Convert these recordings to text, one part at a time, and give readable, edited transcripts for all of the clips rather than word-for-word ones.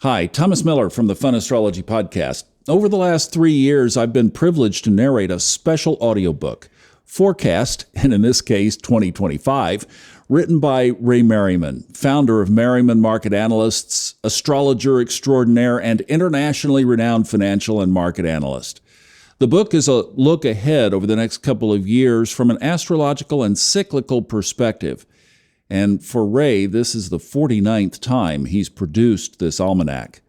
Hi, Thomas Miller from the Fun Astrology Podcast. Over the last 3 years, I've been privileged to narrate a special audiobook, Forecast, and in this case, 2025, written by Ray Merriman, founder of Merriman Market Analysts, astrologer extraordinaire, and internationally renowned financial and market analyst. The book is a look ahead over the next couple of years from an astrological and cyclical perspective. And for Ray, this is the 49th time he's produced this almanac.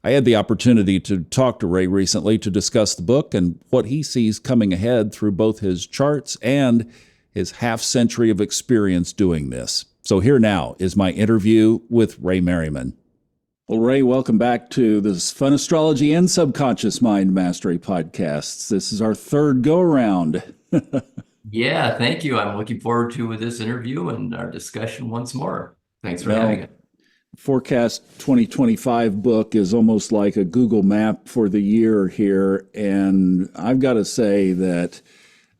I had the opportunity to talk to Ray recently to discuss the book and what he sees coming ahead through both his charts and his half-century of experience doing this. So here now is my interview with Ray Merriman. Well, Ray, welcome back to this Fun Astrology and Subconscious Mind Mastery podcasts. This is our third go-around. Yeah, thank you. I'm looking forward to this interview and our discussion once more. Thanks for having it. Forecast 2025 book is almost like a Google map for the year here. And I've got to say that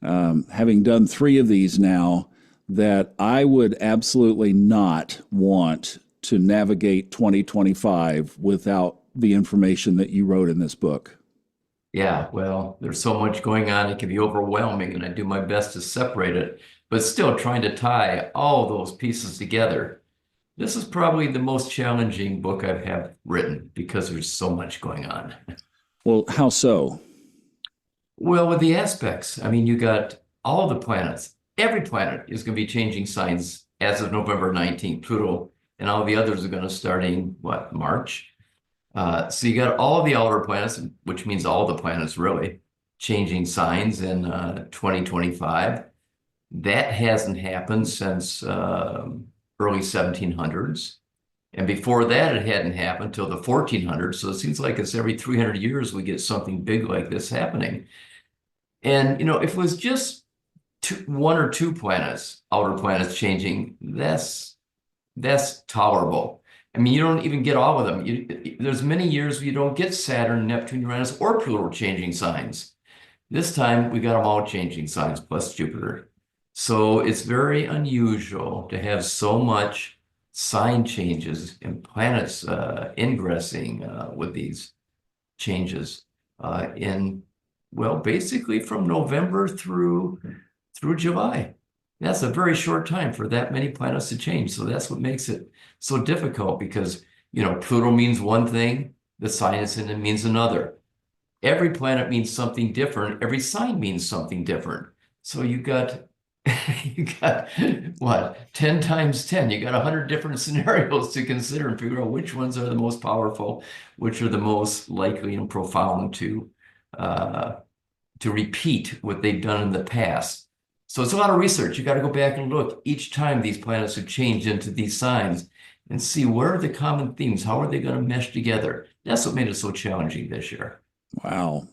having done 3 of these now, that I would absolutely not want to navigate 2025 without the information that you wrote in this book. Yeah, well, there's so much going on, it can be overwhelming, and I do my best to separate it, but still trying to tie all those pieces together. This is probably the most challenging book I have written because there's so much going on. Well, how so? Well, with the aspects, I mean, you got all the planets. Every planet is going to be changing signs as of November 19th. Pluto and all the others are going to starting, March? So you got all of the outer planets, which means all the planets really, changing signs in 2025. That hasn't happened since early 1700s. And before that, it hadn't happened till the 1400s. So it seems like it's every 300 years we get something big like this happening. And, if it was just 1 or 2 planets, outer planets changing, that's tolerable. I mean, you don't even get all of them. There's many years where you don't get Saturn, Neptune, Uranus, or Pluto changing signs. This time, we got them all changing signs, plus Jupiter. So it's very unusual to have so much sign changes and planets ingressing with these changes basically from November through July. That's a very short time for that many planets to change. So that's what makes it so difficult because, Pluto means one thing, the sign it's in means another. Every planet means something different. Every sign means something different. So you got what, 10 times 10? You got 100 different scenarios to consider and figure out which ones are the most powerful, which are the most likely and profound to repeat what they've done in the past. So it's a lot of research. You got to go back and look each time these planets have changed into these signs and see where are the common themes? How are they going to mesh together? That's what made it so challenging this year. Wow.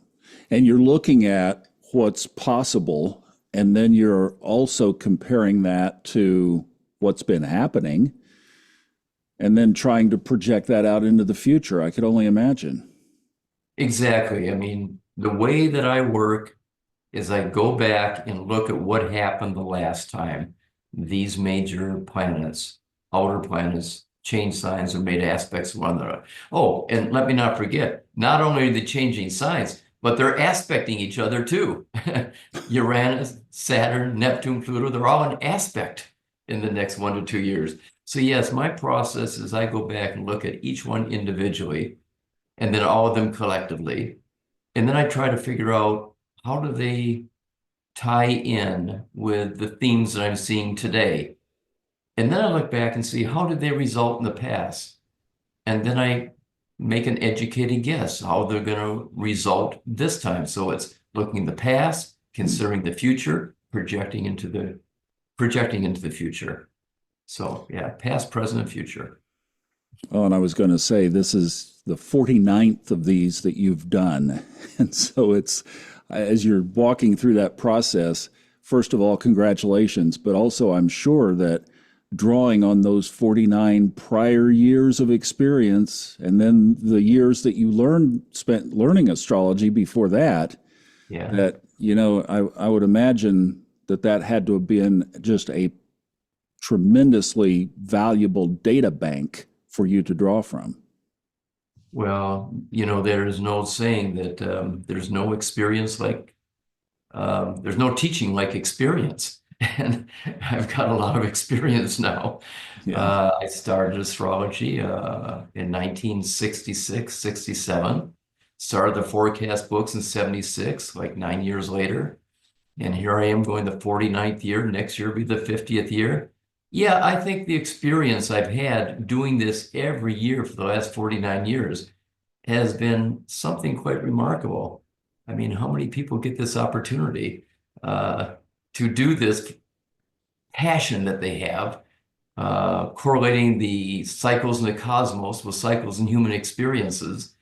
And you're looking at what's possible, and then you're also comparing that to what's been happening, and then trying to project that out into the future. I could only imagine. Exactly. I mean, the way that I work is I go back and look at what happened the last time these major planets, outer planets, change signs or made aspects of one another. Oh, and let me not forget, not only are they changing signs, but they're aspecting each other too. Uranus, Saturn, Neptune, Pluto, they're all in aspect in the next 1 to 2 years. So yes, my process is I go back and look at each one individually and then all of them collectively. And then I try to figure out how do they tie in with the themes that I'm seeing today? And then I look back and see how did they result in the past? And then I make an educated guess how they're going to result this time. So it's looking in the past, considering the future, projecting into the future. So yeah, past, present, and future. Oh, and I was going to say, this is the 49th of these that you've done. And so it's, as you're walking through that process, first of all, congratulations, but also I'm sure that drawing on those 49 prior years of experience and then the years that you spent learning astrology before that, that, I would imagine that had to have been just a tremendously valuable data bank for you to draw from. Well, there's an old saying that there's no experience like there's no teaching like experience. And I've got a lot of experience now. Yeah. I started astrology in 1966, 67. Started the forecast books in 76, like 9 years later. And here I am going the 49th year. Next year will be the 50th year. Yeah, I think the experience I've had doing this every year for the last 49 years has been something quite remarkable. I mean, how many people get this opportunity uh, to do this passion that they have, correlating the cycles in the cosmos with cycles in human experiences,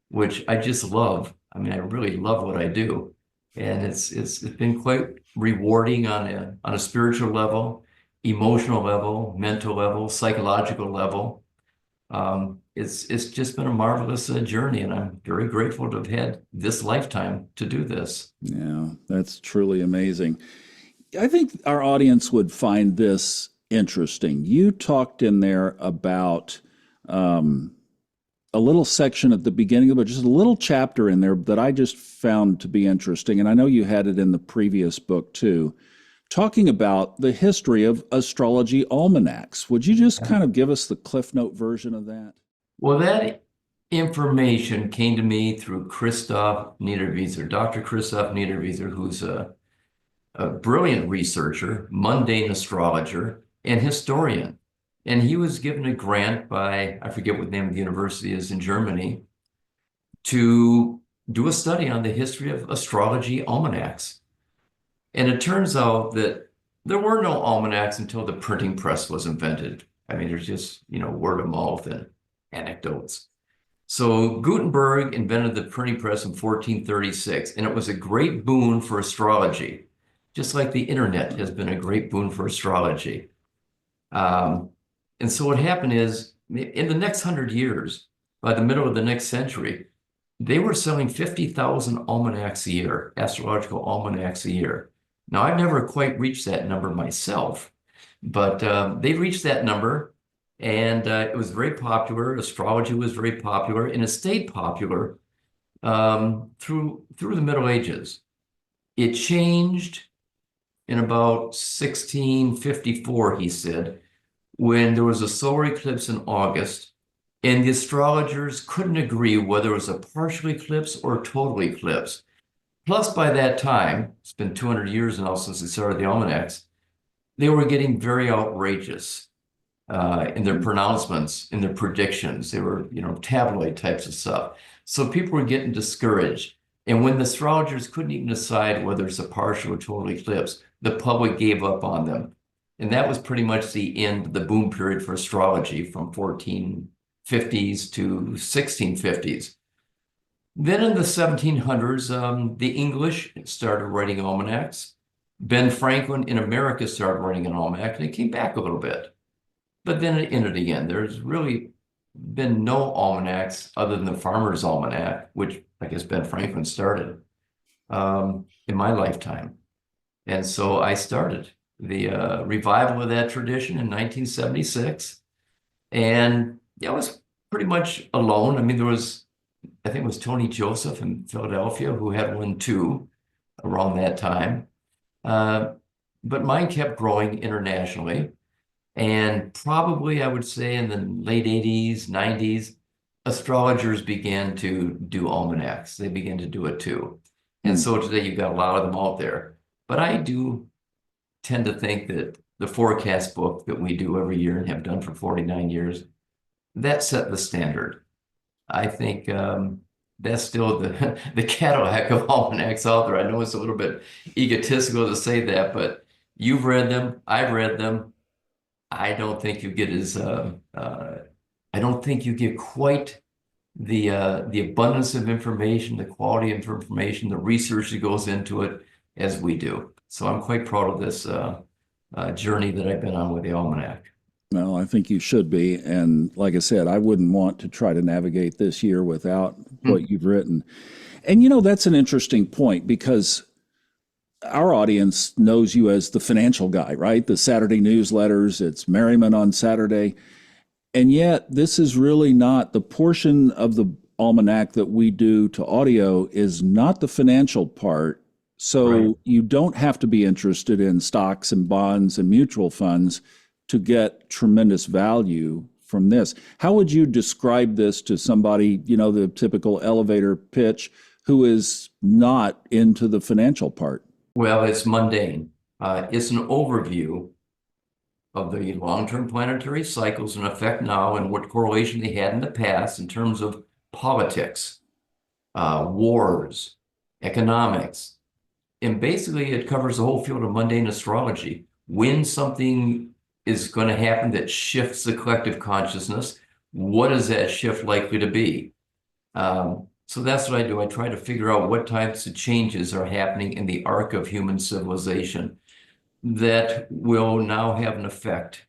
which I just love. I mean, I really love what I do, and it's been quite rewarding on a spiritual level, emotional level, mental level, psychological level. It's just been a marvelous journey, and I'm very grateful to have had this lifetime to do this. Yeah, that's truly amazing. I think our audience would find this interesting. You talked in there about um, a little section at the beginning of it, just a little chapter in there that I just found to be interesting. And I know you had it in the previous book too, talking about the history of astrology almanacs. Would you just kind of give us the Cliff Note version of that? Well, that information came to me through Christoph Niederwieser, Dr. Christoph Niederwieser, who's a brilliant researcher, mundane astrologer, and historian. And he was given a grant by, I forget what the name of the university is in Germany, to do a study on the history of astrology almanacs. And it turns out that there were no almanacs until the printing press was invented. I mean, there's just, word of mouth and anecdotes. So Gutenberg invented the printing press in 1436, and it was a great boon for astrology, just like the internet has been a great boon for astrology. And so what happened is, in the next 100 years, by the middle of the next century, they were selling 50,000 almanacs a year, astrological almanacs a year. Now, I've never quite reached that number myself, but they reached that number, and it was very popular. Astrology was very popular, and it stayed popular through the Middle Ages. It changed in about 1654, he said, when there was a solar eclipse in August, and the astrologers couldn't agree whether it was a partial eclipse or a total eclipse. Plus, by that time, it's been 200 years now since they started the almanacs, they were getting very outrageous in their pronouncements, in their predictions. They were, tabloid types of stuff. So people were getting discouraged. And when the astrologers couldn't even decide whether it's a partial or total eclipse, the public gave up on them. And that was pretty much the end of the boom period for astrology from 1450s to 1650s. Then in the 1700s, the English started writing almanacs. Ben Franklin in America started writing an almanac, and it came back a little bit. But then it ended again. There's really been no almanacs other than the Farmer's Almanac, which I guess Ben Franklin started in my lifetime. And so I started the revival of that tradition in 1976. And I was pretty much alone. I mean, I think it was Tony Joseph in Philadelphia who had one too around that time. But mine kept growing internationally. And probably, I would say, in the late 80s, 90s, astrologers began to do almanacs. They began to do it too. And so today you've got a lot of them out there. But I do tend to think that the forecast book that we do every year and have done for 49 years, that set the standard. I think that's still the Cadillac of almanacs out there. I know it's a little bit egotistical to say that, but you've read them, I've read them. I don't think you get I don't think you get quite the abundance of information, the quality of information, the research that goes into it as we do. So I'm quite proud of this journey that I've been on with the almanac. Well, I think you should be. And like I said, I wouldn't want to try to navigate this year without what you've written. And that's an interesting point because our audience knows you as the financial guy, right? The Saturday newsletters, it's Merriman on Saturday. And yet, this is really not the portion of the almanac that we do to audio is not the financial part. So Right. you don't have to be interested in stocks and bonds and mutual funds to get tremendous value from this. How would you describe this to somebody, the typical elevator pitch who is not into the financial part? Well, it's mundane. It's an overview of the long-term planetary cycles in effect now and what correlation they had in the past in terms of politics, wars, economics. And basically, it covers the whole field of mundane astrology. When something is going to happen that shifts the collective consciousness, what is that shift likely to be? So that's what I do. I try to figure out what types of changes are happening in the arc of human civilization that will now have an effect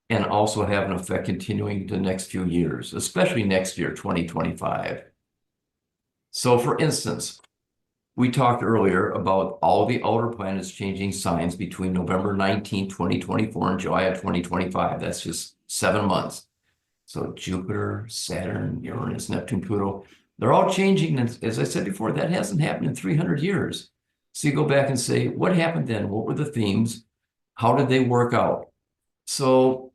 and also have an effect continuing the next few years, especially next year, 2025. So for instance, we talked earlier about all the outer planets changing signs between November 19, 2024 and July of 2025. That's just 7 months. So Jupiter, Saturn, Uranus, Neptune, Pluto, they're all changing. And as I said before, that hasn't happened in 300 years. So you go back and say, what happened then? What were the themes? How did they work out? So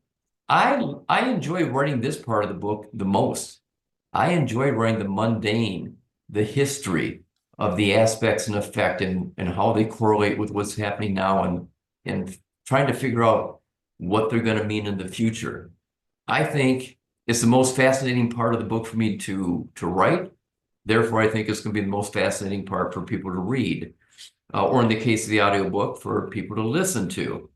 I enjoy writing this part of the book the most. I enjoy writing the mundane, the history of the aspects and effect and how they correlate with what's happening now and trying to figure out what they're going to mean in the future. I think it's the most fascinating part of the book for me to write. Therefore, I think it's going to be the most fascinating part for people to read, or in the case of the audiobook, for people to listen to.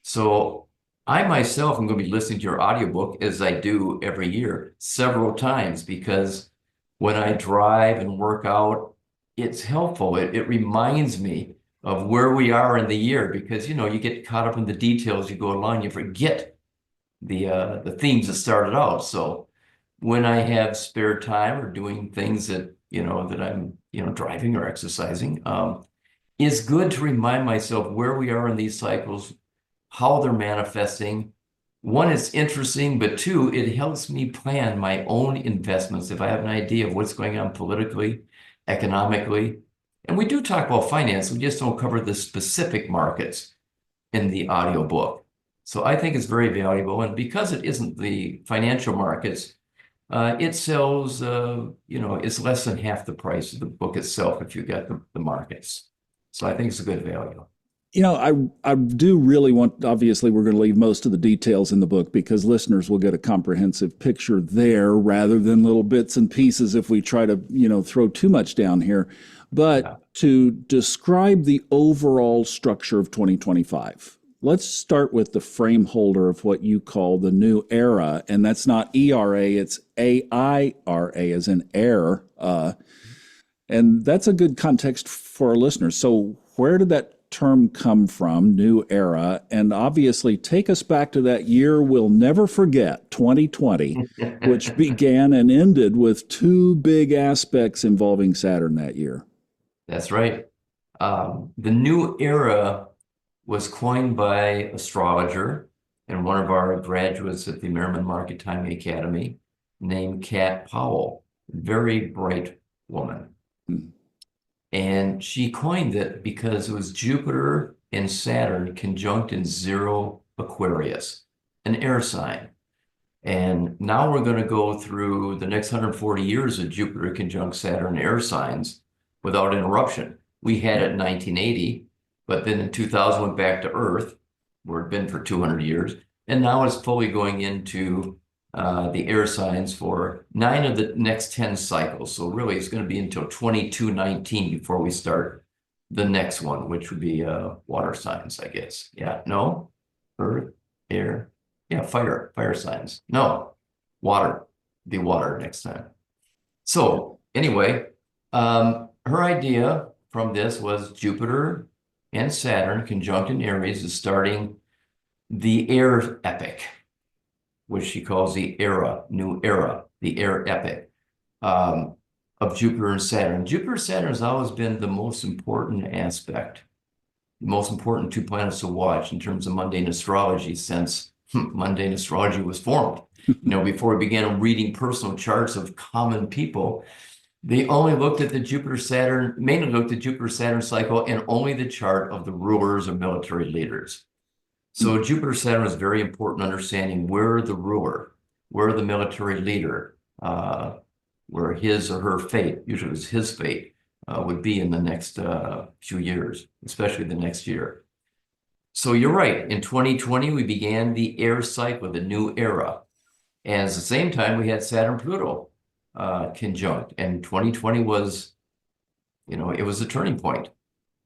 So I myself am going to be listening to your audiobook, as I do every year, several times, because when I drive and work out, it's helpful. It reminds me of where we are in the year, because you get caught up in the details, you go along, you forget the themes that started out. So when I have spare time or doing things that that I'm driving or exercising, it's good to remind myself where we are in these cycles, how they're manifesting. One, it's interesting, but two, it helps me plan my own investments if I have an idea of what's going on politically, economically. And we do talk about finance, we just don't cover the specific markets in the audiobook. So I think it's very valuable. And because it isn't the financial markets, it sells, it's less than half the price of the book itself if you get the markets. So I think it's a good value. I do really want, obviously, we're going to leave most of the details in the book because listeners will get a comprehensive picture there rather than little bits and pieces if we try to, throw too much down here. But to describe the overall structure of 2025, let's start with the frame holder of what you call the new era. And that's not ERA, it's AIRA as in air. And that's a good context for our listeners. So where did that term come from, new era? And obviously take us back to that year we'll never forget, 2020, which began and ended with two big aspects involving Saturn that year. That's right. The new era was coined by astrologer and one of our graduates at the Merriman Market Timing Academy named Kat Powell, very bright woman. And she coined it because it was Jupiter and Saturn conjunct in 0 Aquarius, an air sign. And now we're going to go through the next 140 years of Jupiter conjunct Saturn air signs without interruption. We had it in 1980, but then in 2000 went back to Earth, where it'd been for 200 years. And now it's fully going into the air signs for 9 of the next 10 cycles. So really it's going to be until 2219 before we start the next one, which would be water signs, I guess. Yeah, no, earth, air, yeah, fire signs. No, water, the water next time. So anyway, her idea from this was Jupiter and Saturn conjunct in Aries is starting the air epic, which she calls the new era, the air epic of Jupiter and Saturn. Jupiter and Saturn has always been the most important aspect, the most important two planets to watch in terms of mundane astrology since mundane astrology was formed. Before we began reading personal charts of common people, they only looked at the Jupiter-Saturn, mainly looked at Jupiter-Saturn cycle and only the chart of the rulers or military leaders. So Jupiter-Saturn is very important understanding where the ruler, where the military leader, where his or her fate, usually it was his fate, would be in the next few years, especially the next year. So you're right. In 2020, we began the air cycle, the new era. And at the same time, we had Saturn-Pluto conjunct. And 2020 was, it was a turning point.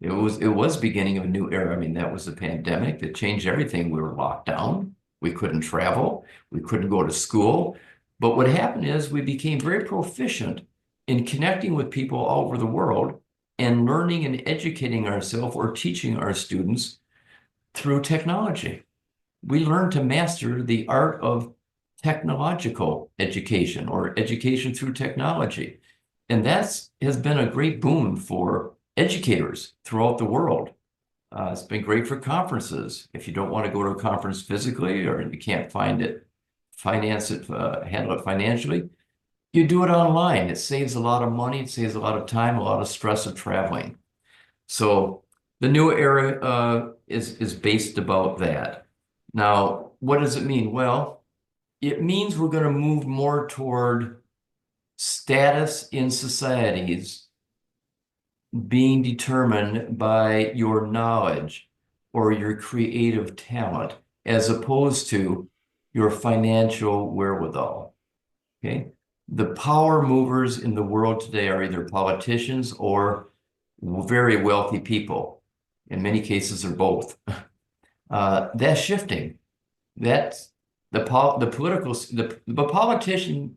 It was beginning of a new era. I mean, that was the pandemic that changed everything. We were locked down. We couldn't travel. We couldn't go to school. But what happened is we became very proficient in connecting with people all over the world and learning and educating ourselves or teaching our students through technology. We learned to master the art of technological education or education through technology. And has been a great boon for educators throughout the world. It's been great for conferences. If you don't want to go to a conference physically or you can't handle it financially, you do it online. It saves a lot of money. It saves a lot of time, a lot of stress of traveling. So the new era is based about that. Now, what does it mean? Well, it means we're going to move more toward status in societies being determined by your knowledge or your creative talent, as opposed to your financial wherewithal. Okay? The power movers in the world today are either politicians or very wealthy people. In many cases, are both. That's shifting. That's the politician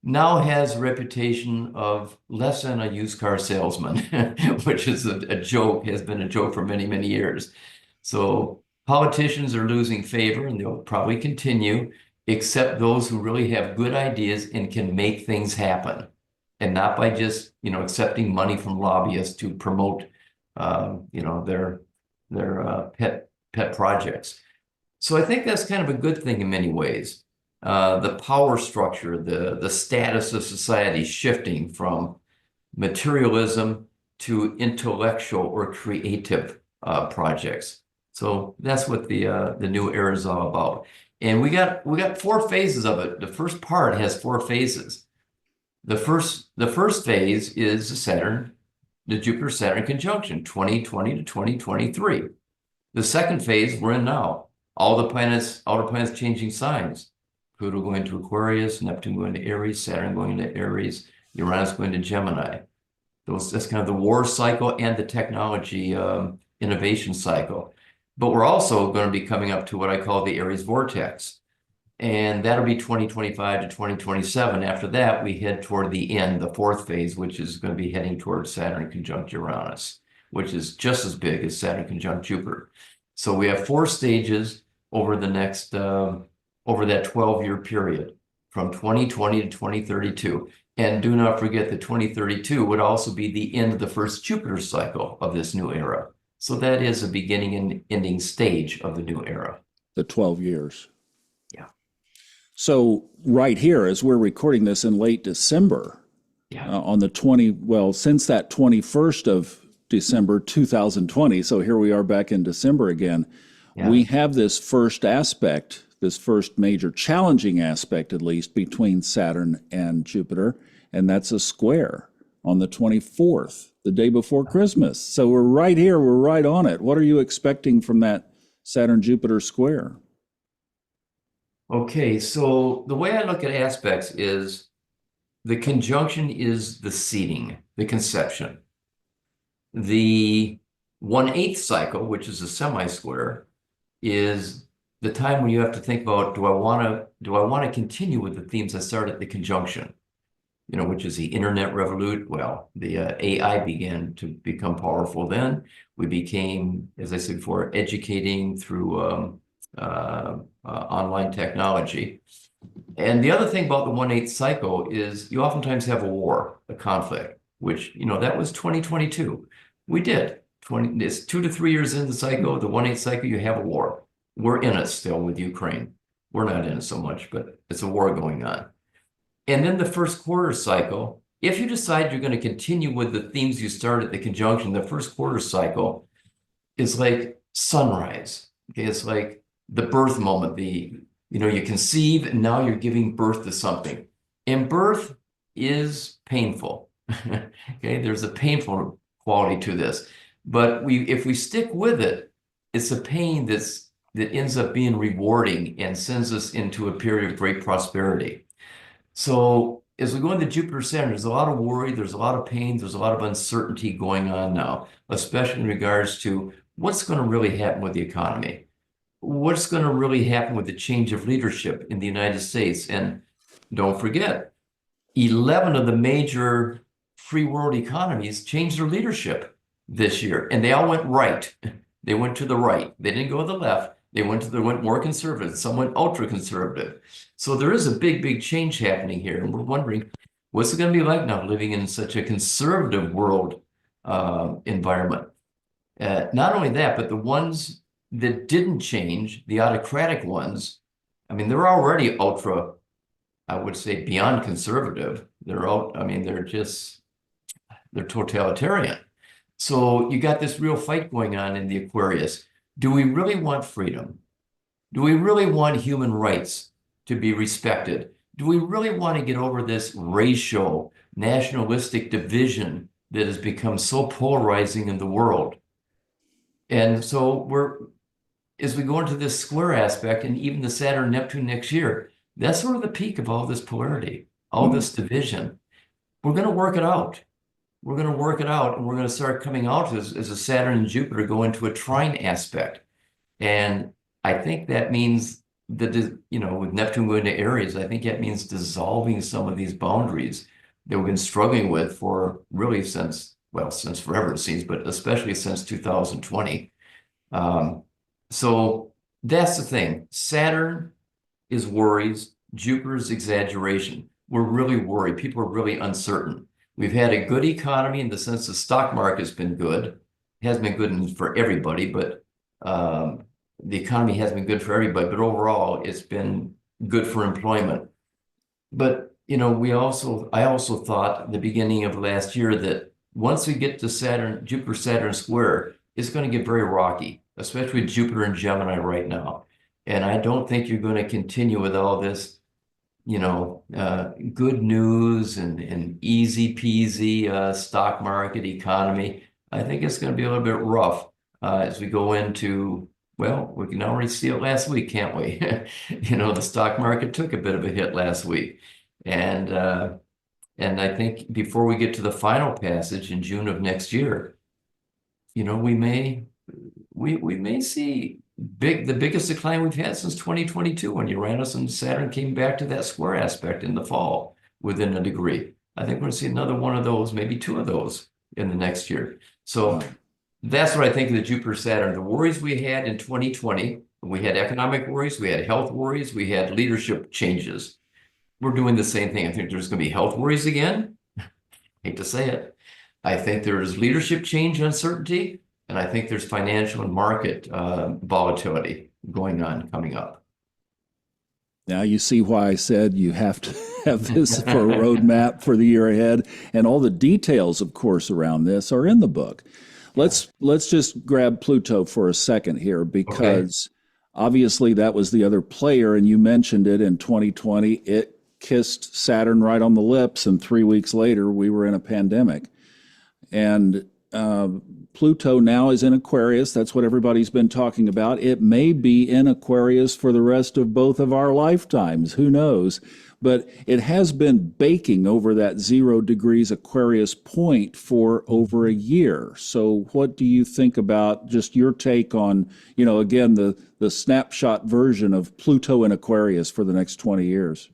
now has a reputation of less than a used car salesman, which is a joke, has been a joke for many, many years. So politicians are losing favor, and they'll probably continue, except those who really have good ideas and can make things happen, and not by just, accepting money from lobbyists to promote, their pet projects. So I think that's kind of a good thing in many ways. The power structure, the status of society shifting from materialism to intellectual or creative projects. So that's what the new era is all about. And we got 4 phases of it. The first part has 4 phases. The first phase is the Jupiter-Saturn conjunction, 2020 to 2023. The second phase we're in now. All the planets changing signs. Pluto going to Aquarius, Neptune going to Aries, Saturn going into Aries, Uranus going to Gemini. That's kind of the war cycle and the technology innovation cycle. But we're also going to be coming up to what I call the Aries Vortex. And that'll be 2025 to 2027. After that, we head toward the end, the 4th phase, which is going to be heading toward Saturn conjunct Uranus, which is just as big as Saturn conjunct Jupiter. So we have 4 stages over the next, over that 12-year period from 2020 to 2032. And do not forget that 2032 would also be the end of the first Jupiter cycle of this new era. So that is a beginning and ending stage of the new era. The 12 years. Yeah. So right here, as we're recording this in late December, on the since that 21st of December 2020, so here we are back in December again, we have this first aspect, this first major challenging aspect, at least, between Saturn and Jupiter, and that's a square on the 24th, the day before Christmas. So we're right here, we're right on it. What are you expecting from that Saturn-Jupiter square? Okay, so the way I look at aspects is the conjunction is the seeding, the conception. The 1/8 cycle, which is a semi-square, is the time when you have to think about, do I want to continue with the themes I started at the conjunction, which is the internet revolution. Well, the AI began to become powerful then. We became, as I said before, educating through online technology. And the other thing about the 1/8 cycle is you oftentimes have a war, a conflict, which, that was 2022. We did. It's 2 to 3 years into the cycle, the 1/8 cycle, you have a war. We're in it still with Ukraine. We're not in it so much, but it's a war going on. And then the first quarter cycle, if you decide you're going to continue with the themes you started, the conjunction, the first quarter cycle is like sunrise. Okay, it's like the birth moment. You conceive and now you're giving birth to something. And birth is painful. Okay, there's a painful quality to this. But if we stick with it, it's a pain that ends up being rewarding and sends us into a period of great prosperity. So as we go into Jupiter Saturn, there's a lot of worry, there's a lot of pain, there's a lot of uncertainty going on now, especially in regards to what's going to really happen with the economy. What's going to really happen with the change of leadership in the United States? And don't forget, 11 of the major free world economies changed their leadership this year, and they all went right. They went to the right. They didn't go to the left. They went more conservative. Some went ultra conservative. So there is a big, big change happening here, and we're wondering what's it going to be like now living in such a conservative world environment. Not only that, but the ones that didn't change, the autocratic ones, I mean, they're already ultra, I would say, beyond conservative. They're totalitarian. So you got this real fight going on in the Aquarius. Do we really want freedom? Do we really want human rights to be respected? Do we really want to get over this racial, nationalistic division that has become so polarizing in the world? And so as we go into this square aspect and even the Saturn Neptune next year, that's sort of the peak of all this polarity, all this division. We're going to work it out. We're going to work it out, and we're going to start coming out as a Saturn and Jupiter go into a trine aspect. And I think that means that, with Neptune going to Aries, I think that means dissolving some of these boundaries that we've been struggling with for really since forever it seems, but especially since 2020. So that's the thing. Saturn is worries, Jupiter's exaggeration. We're really worried. People are really uncertain. We've had a good economy in the sense the stock market's been good. It hasn't been good for everybody, but the economy has been good for everybody. But overall, it's been good for employment. But I also thought at the beginning of last year that once we get to Jupiter-Saturn square, it's going to get very rocky, especially with Jupiter and Gemini right now. And I don't think you're going to continue with all this good news and easy peasy stock market economy. I think it's going to be a little bit rough as we go into, we can already see it last week, can't we? The stock market took a bit of a hit last week. And I think before we get to the final passage in June of next year, we may see the biggest decline we've had since 2022 when Uranus and Saturn came back to that square aspect in the fall within a degree. I think we're going to see another one of those, maybe two of those in the next year. So that's what I think of the Jupiter-Saturn. The worries we had in 2020, we had economic worries, we had health worries, we had leadership changes. We're doing the same thing. I think there's going to be health worries again. Hate to say it. I think there's leadership change uncertainty. And I think there's financial and market volatility going on coming up. Now you see why I said you have to have this for a roadmap for the year ahead. And all the details, of course, around this are in the book. Let's just grab Pluto for a second here, because obviously that was the other player, and you mentioned it in 2020. It kissed Saturn right on the lips, and 3 weeks later we were in a pandemic. And Pluto now is in Aquarius. That's what everybody's been talking about. It may be in Aquarius for the rest of both of our lifetimes. Who knows? But it has been baking over that 0 degrees Aquarius point for over a year. So what do you think about just your take on, again, the snapshot version of Pluto in Aquarius for the next 20 years?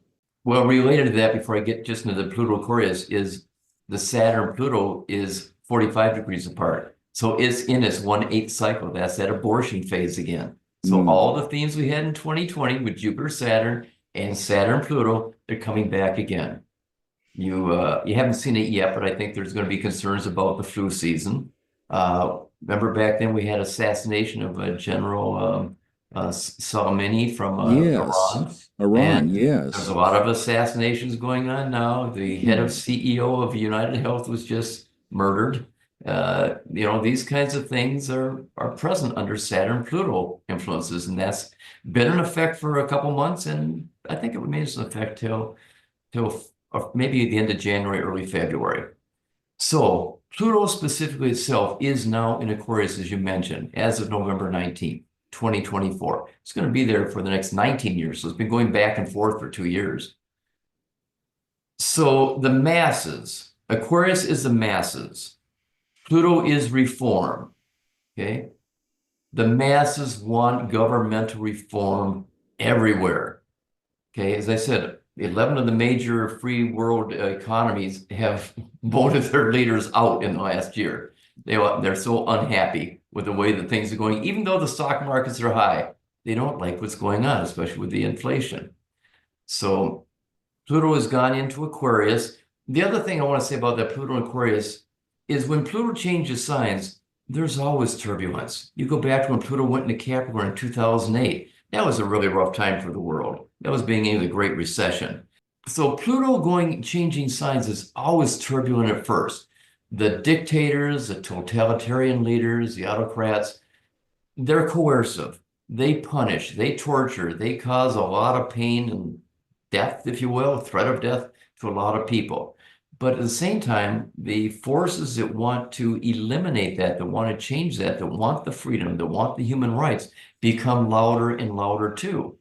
Well, related to that, before I get just into the Pluto Aquarius, is the Saturn-Pluto is 45 degrees apart. So it's in its 1/8 cycle. That's that abortion phase again. So all the themes we had in 2020 with Jupiter, Saturn, and Saturn, Pluto, they're coming back again. You haven't seen it yet, but I think there's going to be concerns about the flu season. Remember back then we had assassination of a general, Soleimani from Yes. Iran. Iran, And there's yes. a lot of assassinations going on now. The head of CEO of United Health was just murdered. These kinds of things are present under Saturn-Pluto influences, and that's been in effect for a couple months, and I think it remains in effect till maybe the end of January, early February. So Pluto specifically itself is now in Aquarius, as you mentioned, as of November 19th, 2024. It's going to be there for the next 19 years. So it's been going back and forth for 2 years. So the masses, Aquarius is the masses. Pluto is reform. Okay. The masses want governmental reform everywhere. Okay. As I said, 11 of the major free world economies have voted their leaders out in the last year. They're so unhappy with the way that things are going. Even though the stock markets are high, they don't like what's going on, especially with the inflation. So Pluto has gone into Aquarius. The other thing I want to say about that Pluto and Aquarius is when Pluto changes signs, there's always turbulence. You go back to when Pluto went into Capricorn in 2008. That was a really rough time for the world. That was beginning of the Great Recession. So Pluto changing signs is always turbulent at first. The dictators, the totalitarian leaders, the autocrats, they're coercive. They punish, they torture, they cause a lot of pain and death, if you will, threat of death to a lot of people. But at the same time, the forces that want to eliminate that want to change that want the freedom, that want the human rights, become louder and louder too.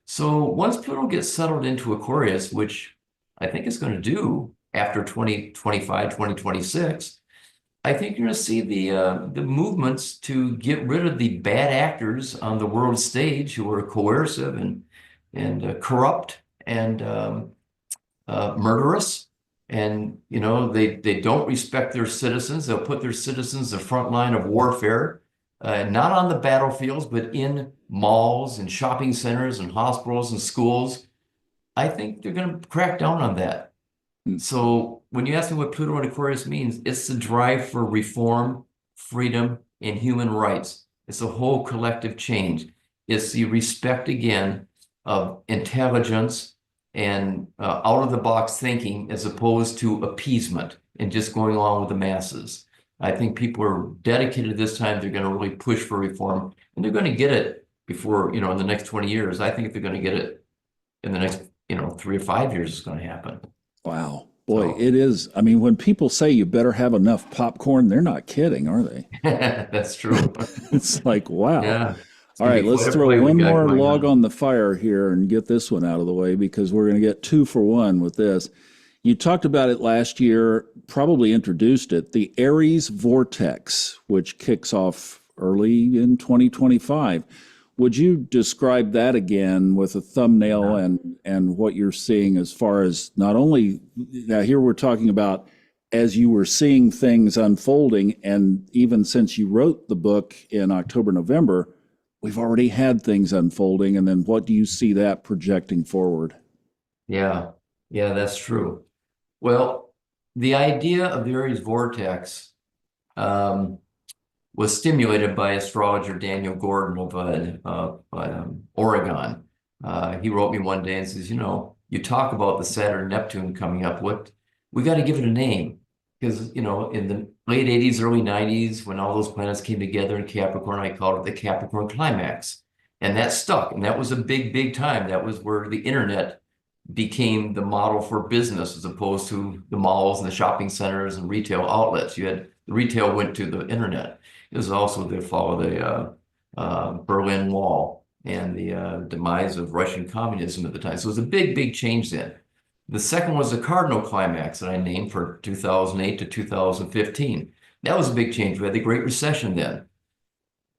So once Pluto gets settled into Aquarius, which I think it's going to do after 2025, 2026, I think you're going to see the movements to get rid of the bad actors on the world stage who are coercive and corrupt and murderous. And, they don't respect their citizens. They'll put their citizens in the front line of warfare, not on the battlefields, but in malls and shopping centers and hospitals and schools. I think they're going to crack down on that. So when you ask me what Pluto and Aquarius means, it's the drive for reform, freedom, and human rights. It's a whole collective change. It's the respect again of intelligence and out-of-the-box thinking as opposed to appeasement and just going along with the masses. I think people are dedicated this time. They're going to really push for reform, and they're going to get it before, in the next 20 years. I think if they're going to get it in the next, 3 or 5 years, it's going to happen. Wow. Boy, it is. I mean, when people say you better have enough popcorn, they're not kidding, are they? That's true. It's like, wow. Yeah. All right, let's throw one more log on the fire here and get this one out of the way because we're going to get 2 for 1 with this. You talked about it last year, probably introduced it, the Aries Vortex, which kicks off early in 2025. Would you describe that again with a thumbnail and what you're seeing as far as not only, now here we're talking about as you were seeing things unfolding, and even since you wrote the book in October, November, we've already had things unfolding. And then what do you see that projecting forward? Yeah, that's true. Well, the idea of the Aries Vortex was stimulated by astrologer Daniel Gordon of Oregon. He wrote me one day and says, you talk about the Saturn-Neptune coming up. We got to give it a name. Because, in the late 80s, early 90s, when all those planets came together in Capricorn, I called it the Capricorn climax. And that stuck. And that was a big, big time. That was where the internet became the model for business as opposed to the malls and the shopping centers and retail outlets. The retail went to the internet. It was also the fall of the Berlin Wall and the demise of Russian communism at the time. So it was a big, big change then. The second was the cardinal climax that I named for 2008 to 2015. That was a big change. We had the Great Recession then.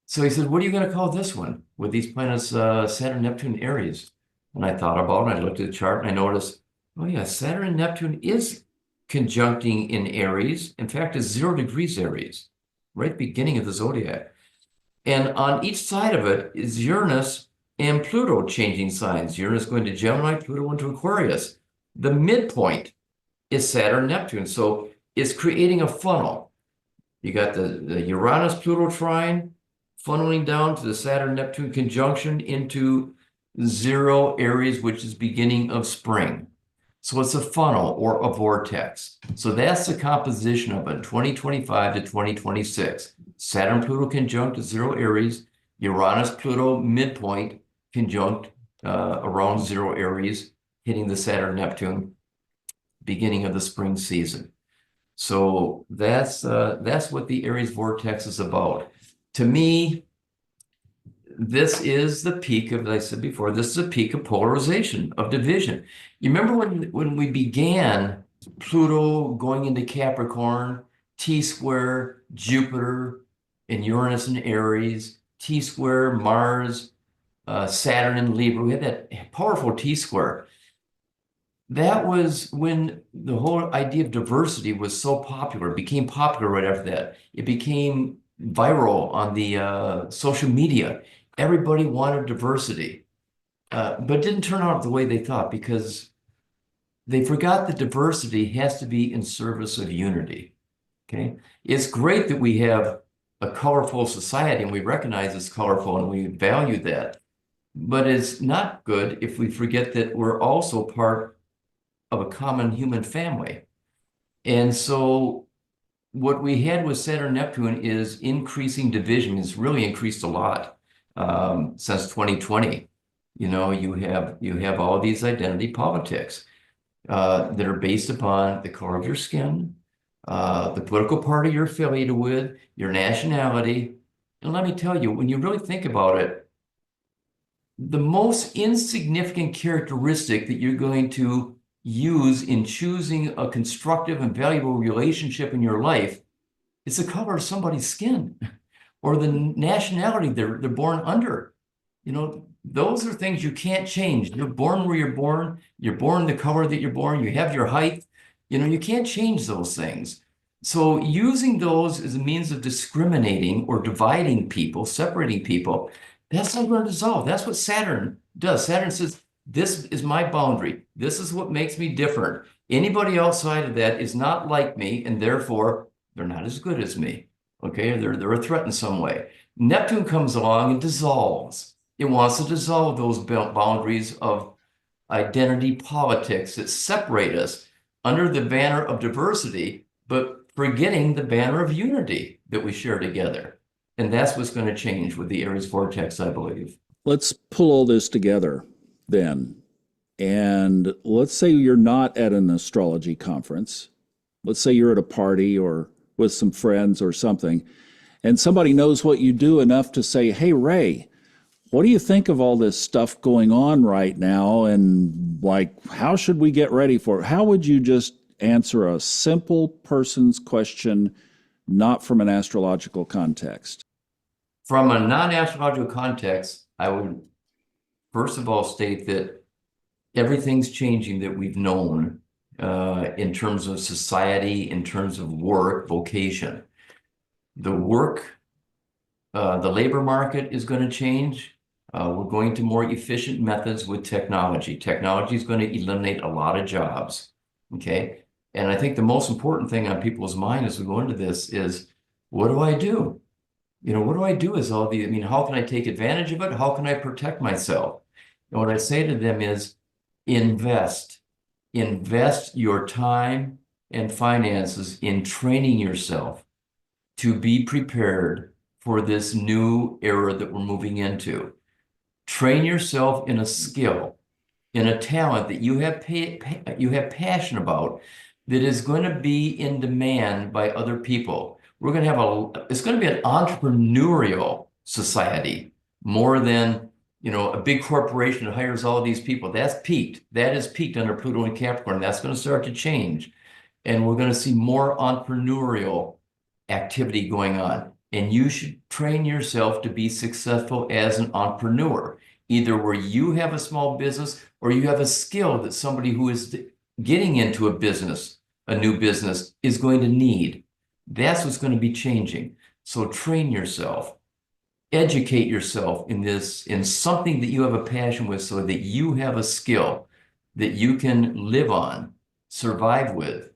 So he said, what are you going to call this one with these planets, Saturn, Neptune, Aries? And I thought about it, and I looked at the chart, and I noticed, oh yeah, Saturn and Neptune is conjuncting in Aries. In fact, it's 0 degrees Aries, right at the beginning of the zodiac. And on each side of it is Uranus and Pluto changing signs. Uranus going to Gemini, Pluto into Aquarius. The midpoint is Saturn, Neptune. So it's creating a funnel. You got the Uranus-Pluto trine funneling down to the Saturn-Neptune conjunction into 0 Aries, which is beginning of spring. So it's a funnel or a vortex. So that's the composition of it, 2025 to 2026. Saturn-Pluto conjunct at 0 Aries, Uranus-Pluto midpoint conjunct around 0 Aries, hitting the Saturn-Neptune, beginning of the spring season. So that's what the Aries vortex is about. To me, this is the peak of, as I said before, this is a peak of polarization, of division. You remember when we began Pluto going into Capricorn, T-square, Jupiter, and Uranus and Aries, T-square, Mars, Saturn and Libra. We had that powerful T-square. That was when the whole idea of diversity was so popular, it became popular right after that. It became viral on the social media. Everybody wanted diversity, but it didn't turn out the way they thought because they forgot that diversity has to be in service of unity. Okay, it's great that we have a colorful society and we recognize it's colorful and we value that, but it's not good if we forget that we're also part of a common human family. And so what we had with Saturn-Neptune is increasing division. It's really increased a lot since 2020. You know, you have all these identity politics that are based upon the color of your skin, the political party you're affiliated with, your nationality. And let me tell you, when you really think about it, the most insignificant characteristic that you're going to use in choosing a constructive and valuable relationship in your life is the color of somebody's skin or the nationality they're born under. You know, those are things you can't change. You're born where you're born the color that you're born, you have your height. You know, you can't change those things. So using those as a means of discriminating or dividing people, separating people, that's not going to dissolve. That's what Saturn does. Saturn says, this is my boundary. This is what makes me different. Anybody outside of that is not like me, and therefore they're not as good as me. Okay, they're a threat in some way. Neptune comes along and dissolves. It wants to dissolve those boundaries of identity politics that separate us under the banner of diversity, but forgetting the banner of unity that we share together. And that's what's going to change with the Aries vortex, I believe. Let's pull all this together then. And let's say you're not at an astrology conference. Let's say you're at a party or with some friends or something, and somebody knows what you do enough to say, hey, Ray, what do you think of all this stuff going on right now? And like, how should we get ready for it? How would you just answer a simple person's question, not from an astrological context? From a non-astrological context, I would first of all state that everything's changing that we've known in terms of society, in terms of work, vocation. The labor market is going to change. We're going to more efficient methods with technology. Technology is going to eliminate a lot of jobs, okay? And I think the most important thing on people's mind as we go into this is, what do I do? You know, what do I do as all the, I mean, how can I take advantage of it? How can I protect myself? And what I say to them is, invest your time and finances in training yourself to be prepared for this new era that we're moving into. Train yourself in a skill, in a talent that you have passion about, that is going to be in demand by other people. We're going to have it's going to be an entrepreneurial society more than, you know, a big corporation that hires all these people. That's peaked. That is peaked under Pluto and Capricorn. That's going to start to change. And we're going to see more entrepreneurial activity going on. And you should train yourself to be successful as an entrepreneur, either where you have a small business or you have a skill that somebody who is getting into a business, a new business, is going to need. That's what's going to be changing. So train yourself. Educate yourself in something that you have a passion with, so that you have a skill that you can live on, survive with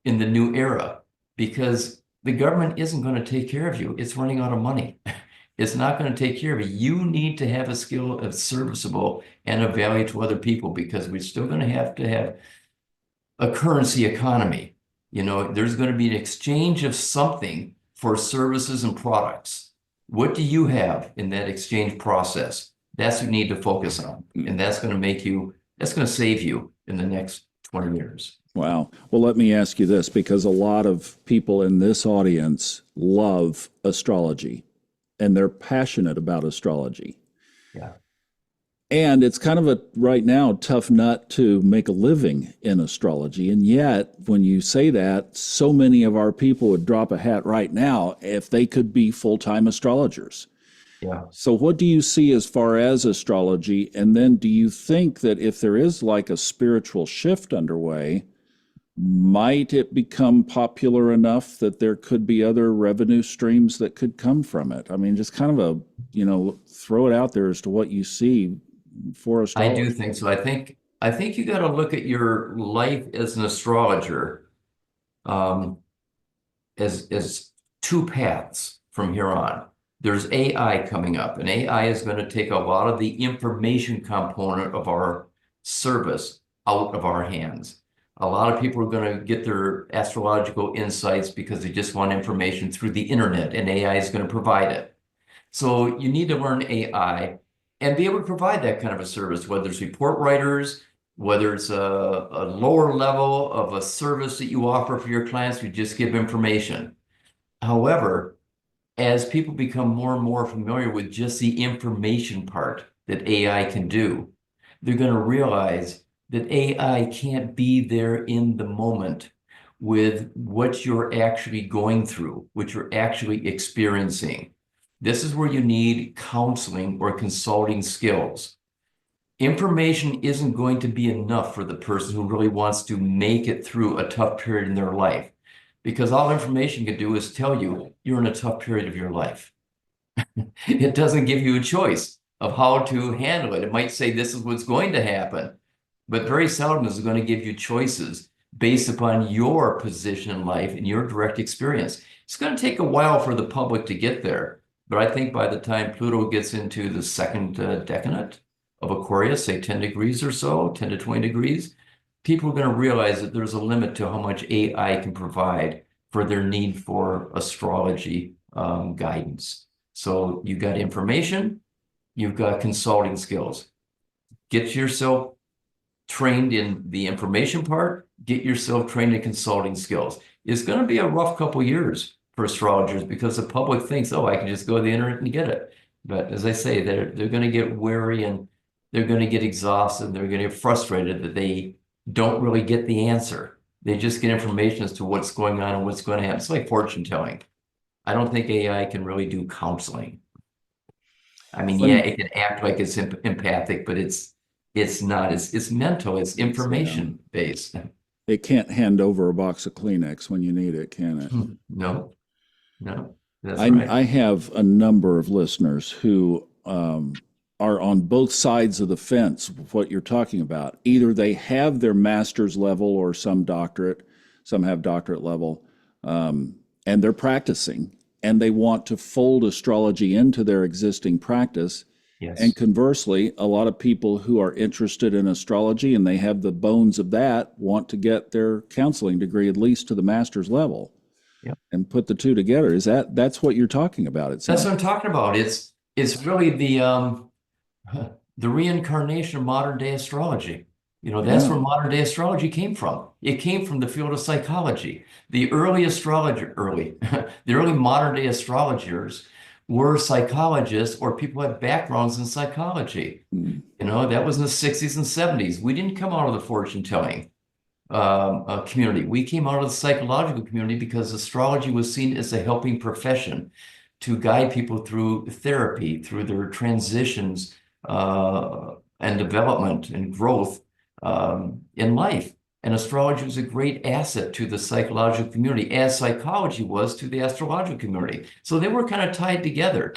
in the new era, because the government isn't going to take care of you. It's running out of money. It's not going to take care of you. You need to have a skill that's serviceable and of value to other people, because we're still going to have a currency economy. There's going to be an exchange of something for services and products. What do you have in that exchange process? That's what you need to focus on. And that's going to save you in the next 20 years. Wow. Well, let me ask you this, because a lot of people in this audience love astrology and they're passionate about astrology. Yeah. And it's kind of a, right now, tough nut to make a living in astrology. And yet, when you say that, so many of our people would drop a hat right now if they could be full-time astrologers. Yeah. So what do you see as far as astrology? And then do you think that if there is like a spiritual shift underway, might it become popular enough that there could be other revenue streams that could come from it? I mean, just kind of throw it out there as to what you see for I astrology. do think so. I think you got to look at your life as an astrologer as two paths from here on. There's AI coming up, and AI is going to take a lot of the information component of our service out of our hands. A lot of people are going to get their astrological insights because they just want information through the internet, and AI is going to provide it. So you need to learn AI and be able to provide that kind of a service, whether it's report writers, whether it's a lower level of a service that you offer for your clients, you just give information. However, as people become more and more familiar with just the information part that AI can do, they're going to realize that AI can't be there in the moment with what you're actually going through, what you're actually experiencing. This is where you need counseling or consulting skills. Information isn't going to be enough for the person who really wants to make it through a tough period in their life, because all information can do is tell you you're in a tough period of your life. It doesn't give you a choice of how to handle it. It might say this is what's going to happen, but very seldom is it going to give you choices based upon your position in life and your direct experience. It's going to take a while for the public to get there, but I think by the time Pluto gets into the second decanate of Aquarius, say 10 degrees or so, 10 to 20 degrees, people are going to realize that there's a limit to how much AI can provide for their need for astrology guidance. So you've got information, you've got consulting skills. Get yourself trained in the information part, get yourself trained in consulting skills. It's going to be a rough couple years for astrologers because the public thinks, oh, I can just go to the internet and get it. But as I say, they're going to get wary and they're going to get exhausted and they're going to get frustrated that they don't really get the answer. They just get information as to what's going on and what's going to happen. It's like fortune telling. I don't think AI can really do counseling. I mean, yeah, it can act like it's empathic, but it's not. It's mental. It's information based. It can't hand over a box of Kleenex when you need it, can it? No, that's right. I have a number of listeners who are on both sides of the fence of what you're talking about. Either they have their master's level or some doctorate, some have doctorate level, and they're practicing, and they want to fold astrology into their existing practice. Yes. And conversely, a lot of people who are interested in astrology and they have the bones of that want to get their counseling degree at least to the master's level. Yep. And put the two together. That's what you're talking about? That's what I'm talking about. It's really the reincarnation of modern day astrology. That's where modern day astrology came from. It came from the field of psychology. The early modern day astrologers were psychologists or people who had backgrounds in psychology. That was in the 60s and 70s. We didn't come out of the fortune telling community. We came out of the psychological community because astrology was seen as a helping profession to guide people through therapy, through their transitions and development and growth in life. And astrology was a great asset to the psychological community, as psychology was to the astrological community. So they were kind of tied together.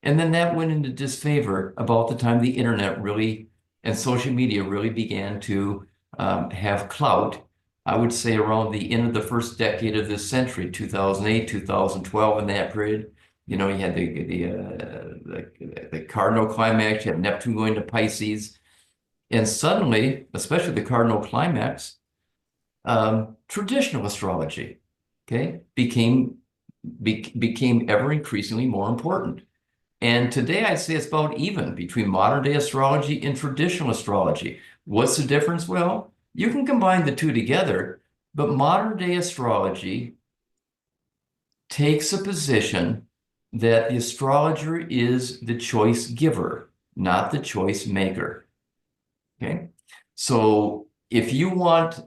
And then that went into disfavor about the time the internet really and social media really began to have clout. I would say around the end of the first decade of this century, 2008, 2012, in that period, You know, you had the cardinal climax, you had Neptune going to Pisces, and suddenly, especially the cardinal climax, traditional astrology, okay, became ever increasingly more important. And today I'd say it's about even between modern day astrology and traditional astrology. What's the difference? Well, you can combine the two together, but modern day astrology takes a position that the astrologer is the choice giver, not the choice maker. Okay. So if you want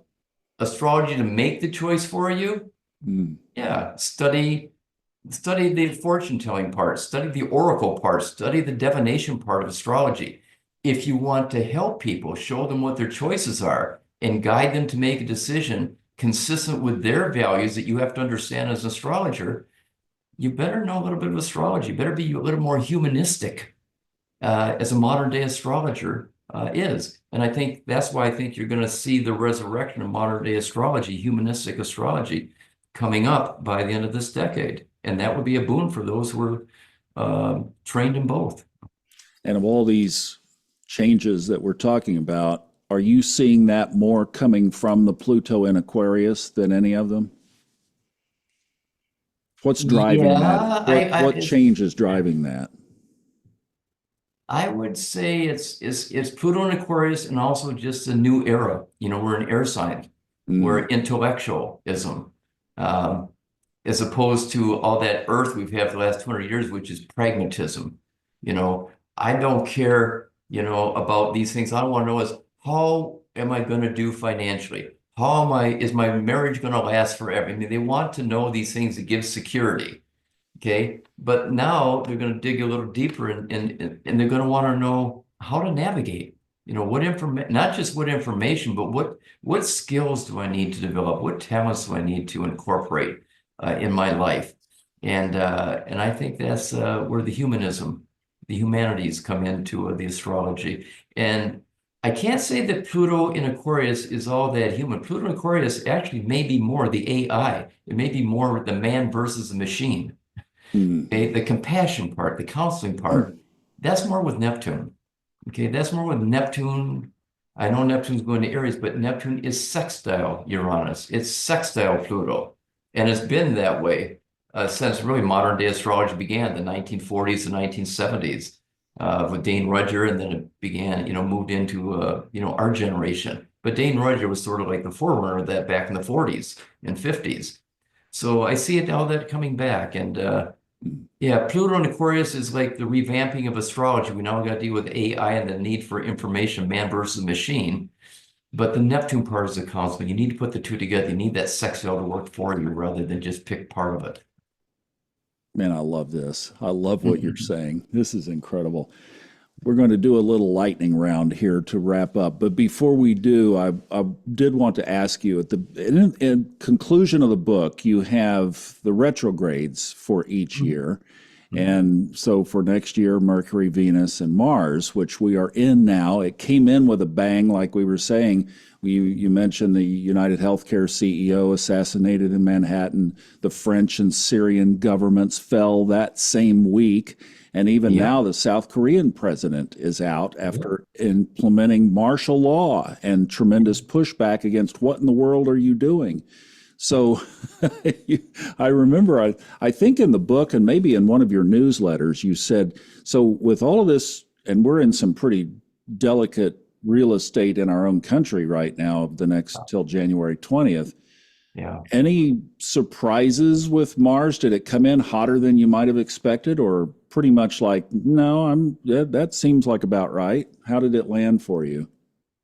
astrology to make the choice for you, yeah, study the fortune telling part, study the oracle part, study the divination part of astrology. If you want to help people, show them what their choices are and guide them to make a decision consistent with their values that you have to understand as an astrologer, you better know a little bit of astrology. You better be a little more humanistic as a modern day astrologer is. And I think that's why I think you're going to see the resurrection of modern day astrology, humanistic astrology, coming up by the end of this decade. And that would be a boon for those who are trained in both. And of all these changes that we're talking about, are you seeing that more coming from the Pluto in Aquarius than any of them? What's driving that? Yeah, What change is driving that? I would say it's Pluto in Aquarius and also just a new era. You know, we're an air sign. We're intellectualism, as opposed to all that Earth we've had for the last 200 years, which is pragmatism. You know, I don't care, you know, about these things. I want to know is how am I going to do financially? Is my marriage going to last forever? I mean, they want to know these things that give security. Okay. But now they're going to dig a little deeper and they're going to want to know how to navigate, you know, what information, not just what information, but what skills do I need to develop? What talents do I need to incorporate in my life? And I think that's where the humanities come into the astrology. And I can't say that Pluto in Aquarius is all that human. Pluto in Aquarius actually may be more the AI. It may be more the man versus the machine. Okay, the compassion part, the counseling part, that's more with Neptune. Okay, that's more with Neptune. I know Neptune's going to Aries, but Neptune is sextile Uranus. It's sextile Pluto. And it's been that way since really modern day astrology began, the 1940s and 1970s with Dane Rudhyar, and then it began, you know, moved into, you know, our generation. But Dane Rudhyar was sort of like the forerunner of that back in the 40s and 50s. So I see it all that coming back. And yeah, Pluto in Aquarius is like the revamping of astrology. We now got to deal with AI and the need for information, man versus machine. But the Neptune part is the counseling. You need to put the two together. You need that sextile to work for you rather than just pick part of it. Man, I love this. I love what you're saying. This is incredible. We're going to do a little lightning round here to wrap up. But before we do, I did want to ask you at the in conclusion of the book, you have the retrogrades for each year. And so for next year, Mercury, Venus, and Mars, which we are in now, it came in with a bang, like we were saying. You mentioned the United Healthcare CEO assassinated in Manhattan. The French and Syrian governments fell that same week. And even now, the South Korean president is out after implementing martial law and tremendous pushback against what in the world are you doing? So I remember, I think in the book and maybe in one of your newsletters, you said, so with all of this, and we're in some pretty delicate real estate in our own country right now, the next till January 20th. Yeah. Any surprises with Mars? Did it come in hotter than you might have expected, or pretty much like, no, that seems like about right? How did it land for you?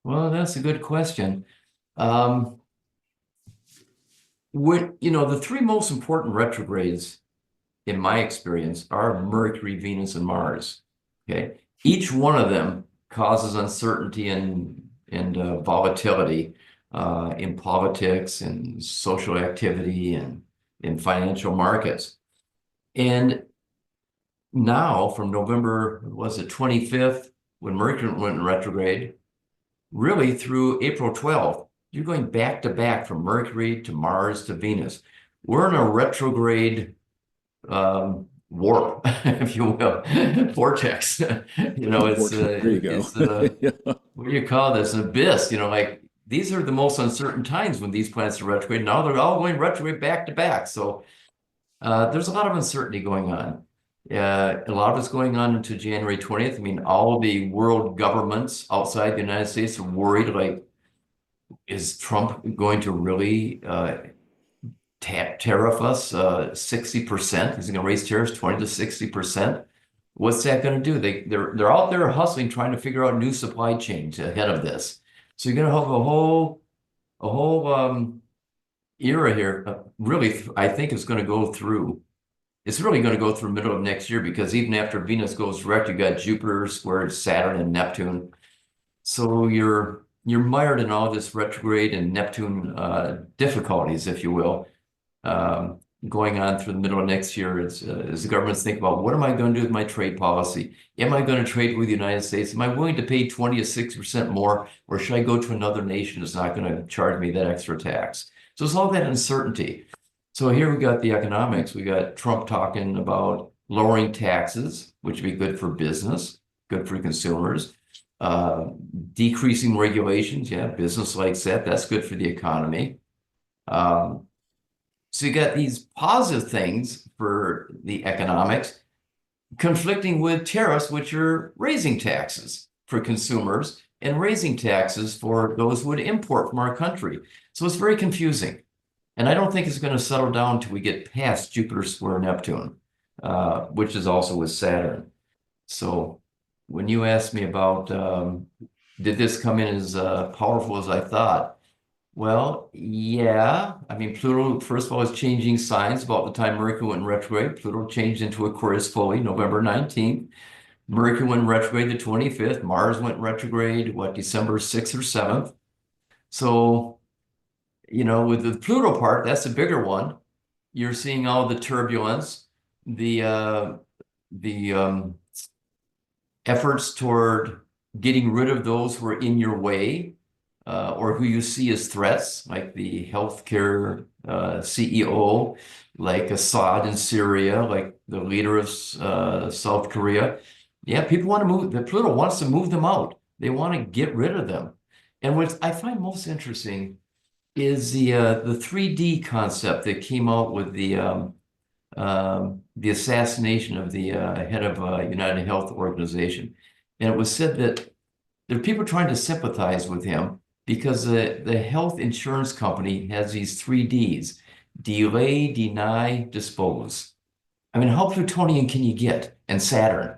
Well, that's a good question. The three most important retrogrades in my experience are Mercury, Venus, and Mars. Okay. Each one of them causes uncertainty and volatility in politics and social activity and in financial markets. And now from November, was it 25th, when Mercury went in retrograde, really through April 12th, you're going back to back from Mercury to Mars to Venus. We're in a retrograde, warp, if you will, vortex. There you go. It's what do you call this? An abyss. Like these are the most uncertain times when these planets are retrograde. Now they're all going retrograde back to back. So there's a lot of uncertainty going on. A lot of it's going on into January 20th. I mean, all the world governments outside the United States are worried, like, is Trump going to really tariff us 60%? Is he going to raise tariffs 20 to 60%? What's that going to do? They're out there hustling, trying to figure out new supply chains ahead of this. So you're going to have a whole era here. Really, I think it's going to go through. It's really going to go through middle of next year, because even after Venus goes direct, you got Jupiter squared Saturn and Neptune. So you're mired in all this retrograde and Neptune difficulties, if you will, going on through the middle of next year. As the governments think about, what am I going to do with my trade policy? Am I going to trade with the United States? Am I willing to pay 20 to 60% more, or should I go to another nation that's not going to charge me that extra tax? So it's all that uncertainty. So here we got the economics. We got Trump talking about lowering taxes, which would be good for business, good for consumers. Decreasing regulations, yeah, business likes that. That's good for the economy. So you got these positive things for the economics conflicting with tariffs, which are raising taxes for consumers and raising taxes for those who would import from our country. So it's very confusing. And I don't think it's going to settle down until we get past Jupiter square Neptune, which is also with Saturn. So when you asked me about, did this come in as powerful as I thought? Well, yeah. I mean, Pluto, first of all, is changing signs about the time Mercury went retrograde. Pluto changed into Aquarius fully November 19th. Mercury went retrograde the 25th. Mars went retrograde, December 6th or 7th. So, with the Pluto part, that's the bigger one. You're seeing all the turbulence, the efforts toward getting rid of those who are in your way, or who you see as threats, like the healthcare CEO, like Assad in Syria, like the leader of South Korea. Yeah, people want to move. The Pluto wants to move them out. They want to get rid of them. And what I find most interesting is the 3D concept that came out with the assassination of the head of United Health Organization. And it was said that there are people trying to sympathize with him because the health insurance company has these 3Ds: delay, deny, dispose. I mean, how Plutonian can you get? And Saturn.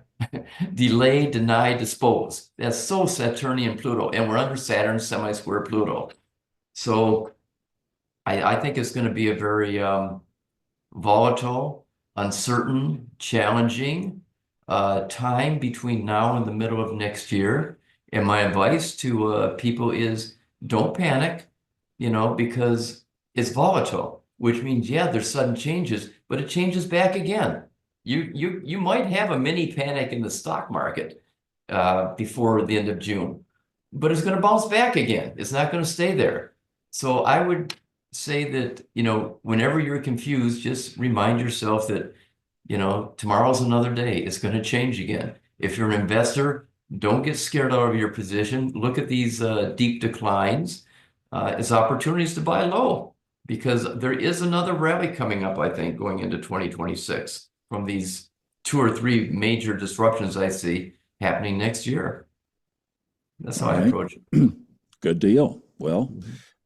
Delay, deny, dispose. That's so Saturnian Pluto. And we're under Saturn semi-square Pluto. So I think it's going to be a very volatile, uncertain, challenging time between now and the middle of next year. And my advice to people is don't panic, because it's volatile, which means, yeah, there's sudden changes, but it changes back again. You might have a mini panic in the stock market before the end of June, but it's going to bounce back again. It's not going to stay there. So I would say that, whenever you're confused, just remind yourself that, tomorrow's another day. It's going to change again. If you're an investor, don't get scared out of your position. Look at these deep declines as opportunities to buy low, because there is another rally coming up, I think, going into 2026 from these 2 or 3 major disruptions I see happening next year. That's how I approach it. Good deal. Well,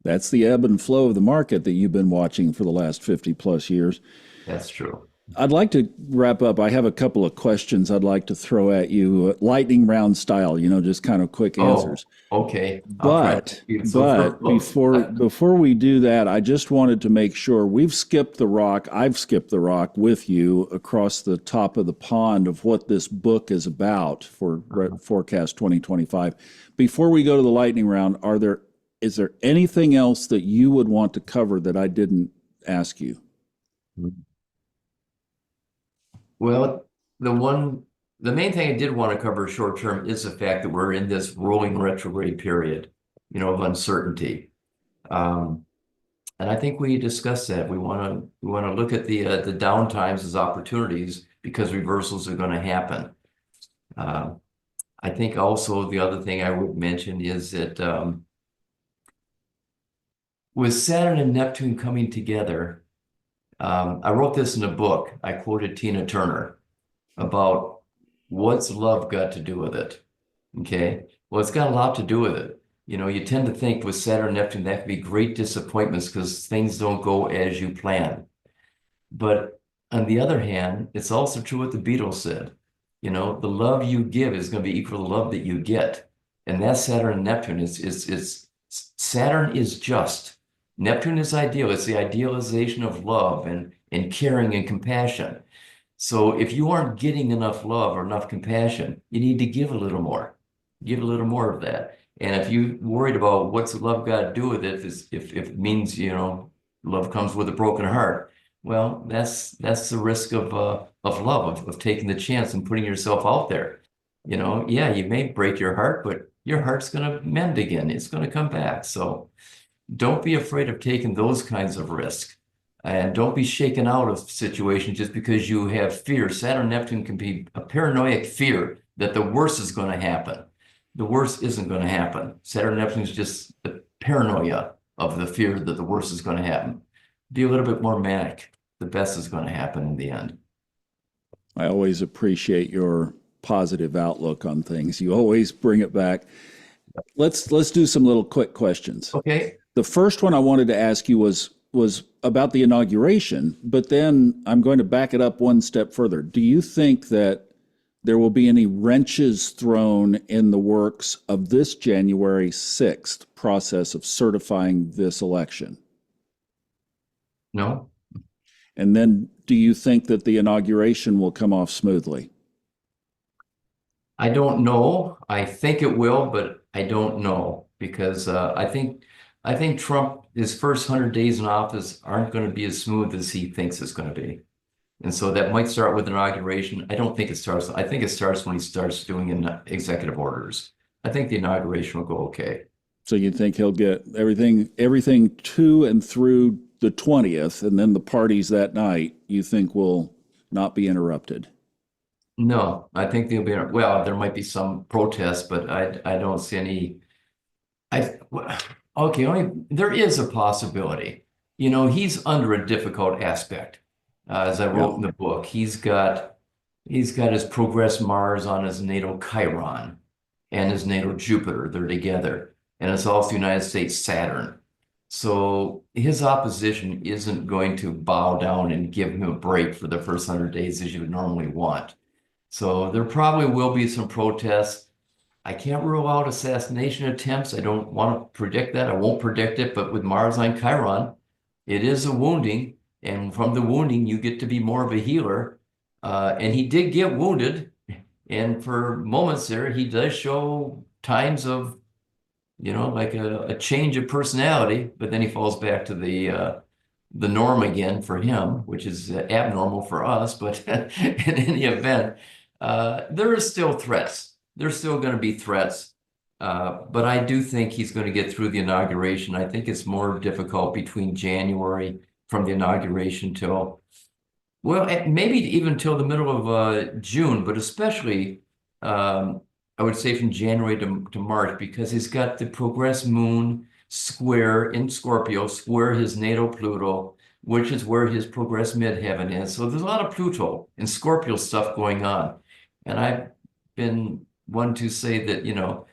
that's the ebb and flow of the market that you've been watching for the last 50 plus years. That's true. I'd like to wrap up. I have a couple of questions I'd like to throw at you, lightning round style, just kind of quick answers. Okay. But before we do that, I just wanted to make sure we've skipped the rock. I've skipped the rock with you across the top of the pond of what this book is about for Forecast 2025. Before we go to the lightning round, is there anything else that you would want to cover that I didn't ask you? Well, the main thing I did want to cover short term is the fact that we're in this rolling retrograde period, of uncertainty. And I think we discussed that. We want to look at the down times as opportunities because reversals are going to happen. I think also the other thing I would mention is that with Saturn and Neptune coming together, I wrote this in a book. I quoted Tina Turner about what's love got to do with it. Okay. Well, it's got a lot to do with it. You know, you tend to think with Saturn and Neptune, that could be great disappointments because things don't go as you plan. But on the other hand, it's also true what the Beatles said. You know, the love you give is going to be equal to the love that you get. And that's Saturn and Neptune. Saturn is just. Neptune is ideal. It's the idealization of love and caring and compassion. So if you aren't getting enough love or enough compassion, you need to give a little more. Give a little more of that. And if you're worried about what's love got to do with it, if it means, you know, love comes with a broken heart, well, that's the risk of love, of taking the chance and putting yourself out there. You know, yeah, you may break your heart, but your heart's going to mend again. It's going to come back. So don't be afraid of taking those kinds of risks. And don't be shaken out of situations just because you have fear. Saturn and Neptune can be a paranoid fear that the worst is going to happen. The worst isn't going to happen. Saturn and Neptune is just the paranoia of the fear that the worst is going to happen. Be a little bit more manic. The best is going to happen in the end. I always appreciate your positive outlook on things. You always bring it back. Let's do some little quick questions. Okay. The first one I wanted to ask you was about the inauguration, but then I'm going to back it up one step further. Do you think that there will be any wrenches thrown in the works of this January 6th process of certifying this election? No. And then do you think that the inauguration will come off smoothly? I don't know. I think it will, but I don't know because I think Trump, his first 100 days in office aren't going to be as smooth as he thinks it's going to be. And so that might start with inauguration. I don't think it starts. I think it starts when he starts doing executive orders. I think the inauguration will go okay. So you think he'll get everything to and through the 20th, and then the parties that night, you think will not be interrupted? No, I think there'll be, well, there might be some protests, but I don't see any. Okay, there is a possibility. You know, he's under a difficult aspect. As I wrote in the book, he's got his progress Mars on his natal Chiron and his natal Jupiter. They're together. And it's also United States Saturn. So his opposition isn't going to bow down and give him a break for the first 100 days as you would normally want. So there probably will be some protests. I can't rule out assassination attempts. I don't want to predict that. I won't predict it, but with Mars on Chiron, it is a wounding. And from the wounding, you get to be more of a healer. And he did get wounded. And for moments there, he does show times of, you know, like a change of personality, but then he falls back to the norm again for him, which is abnormal for us. But in any event, there are still threats. There's still going to be threats. But I do think he's going to get through the inauguration. I think it's more difficult between January from the inauguration till, well, maybe even till the middle of June, but especially I would say from January to March, because he's got the progress moon square in Scorpio, square his natal Pluto, which is where his progress midheaven is. So there's a lot of Pluto and Scorpio stuff going on. And I've been one to say that, you know,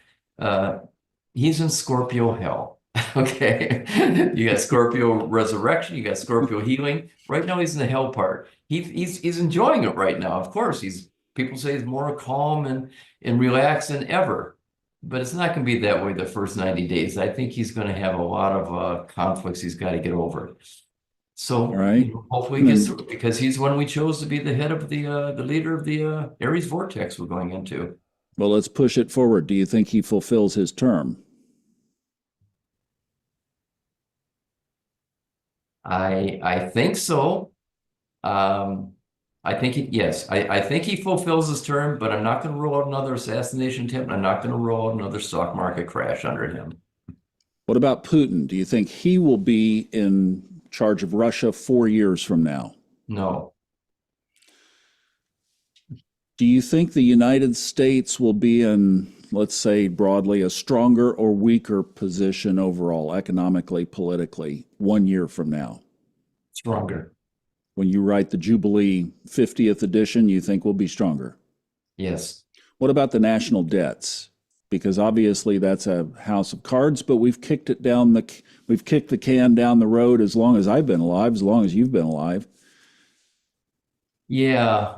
he's in Scorpio hell. Okay. You got Scorpio resurrection, you got Scorpio healing. Right now he's in the hell part. He's enjoying it right now. Of course, people say he's more calm and relaxed than ever. But it's not going to be that way the first 90 days. I think he's going to have a lot of conflicts he's got to get over. So right. You know, hopefully he gets through it, because he's one we chose to be the head of the leader of the Aries Vortex we're going into. Well, let's push it forward. Do you think he fulfills his term? I think so. I think yes, I think he fulfills his term, but I'm not going to rule out another assassination attempt. I'm not going to rule out another stock market crash under him. What about Putin? Do you think he will be in charge of Russia 4 years from now? No. Do you think the United States will be in, let's say broadly, a stronger or weaker position overall, economically, politically, 1 year from now? Stronger. When you write the Jubilee 50th edition, you think we'll be stronger? Yes. What about the national debts? Because obviously that's a house of cards, but we've kicked the can down the road as long as I've been alive, as long as you've been alive. Yeah,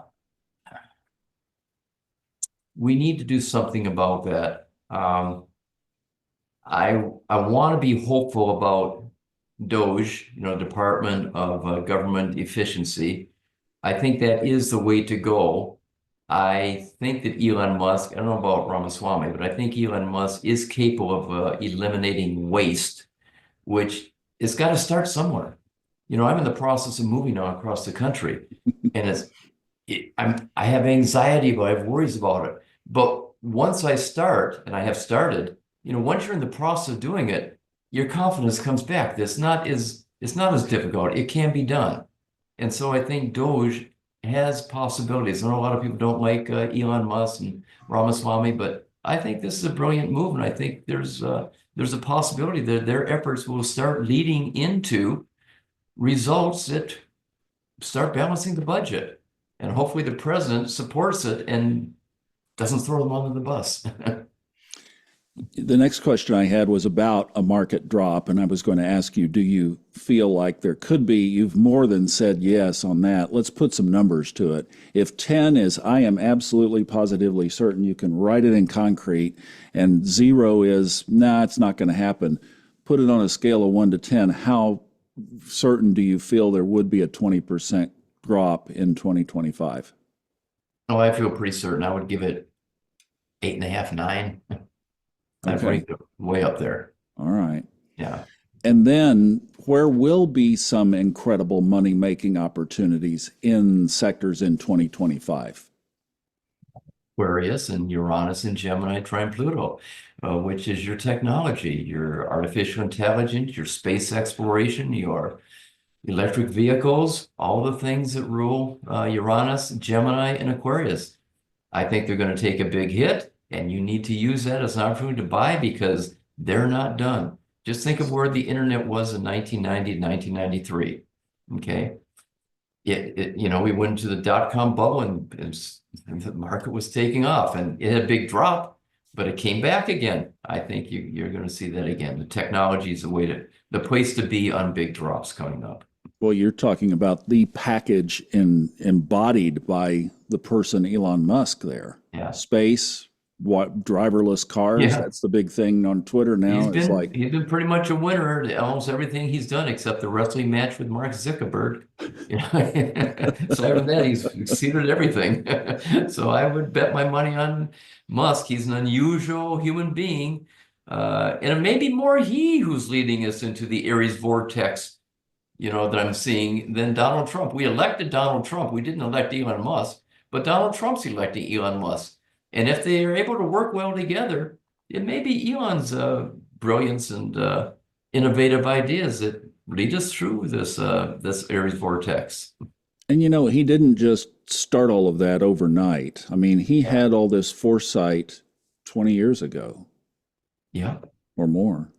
we need to do something about that. I want to be hopeful about Doge, Department of Government Efficiency. I think that is the way to go. I think that Elon Musk, I don't know about Ramaswamy, but I think Elon Musk is capable of eliminating waste, which it's got to start somewhere. I'm in the process of moving now across the country, and I have anxiety, but I have worries about it. But once I start, and I have started, once you're in the process of doing it, your confidence comes back. It's not as difficult. It can be done. And so I think Doge has possibilities. I know a lot of people don't like Elon Musk and Ramaswamy, but I think this is a brilliant move, and I think there's a possibility that their efforts will start leading into results that start balancing the budget. And hopefully the president supports it and doesn't throw them under the bus. The next question I had was about a market drop, and I was going to ask you, do you feel like there could be? You've more than said yes on that. Let's put some numbers to it. If 10 is, I am absolutely positively certain, you can write it in concrete, and 0 is, nah, it's not going to happen. Put it on a scale of 1 to 10. How certain do you feel there would be a 20% drop in 2025? Oh, I feel pretty certain. I would give it 8.5, 9. I'd Okay. rank it way up there. All right. Yeah. And then where will be some incredible money making opportunities in sectors in 2025? Aquarius and Uranus and Gemini trine Pluto, which is your technology, your artificial intelligence, your space exploration, your electric vehicles, all the things that rule Uranus, Gemini, and Aquarius. I think they're going to take a big hit, and you need to use that as an opportunity to buy because they're not done. Just think of where the internet was in 1990 to 1993. Okay. We went into the dot-com bubble and the market was taking off and it had a big drop, but it came back again. I think you're going to see that again. The technology is the place to be on big drops coming up. Well, you're talking about the package embodied by the person Elon Musk there. Yeah. Space, driverless cars. Yeah. That's the big thing on Twitter now. He's been pretty much a winner at almost everything he's done except the wrestling match with Mark Zuckerberg. Aside from that, he's exceeded everything. So I would bet my money on Musk. He's an unusual human being. And it may be more he who's leading us into the Aries Vortex, that I'm seeing than Donald Trump. We elected Donald Trump. We didn't elect Elon Musk, but Donald Trump's electing Elon Musk. And if they are able to work well together, it may be Elon's brilliance and innovative ideas that lead us through this Aries Vortex. And he didn't just start all of that overnight. I mean, he had all this foresight 20 years ago. Yeah. Or more.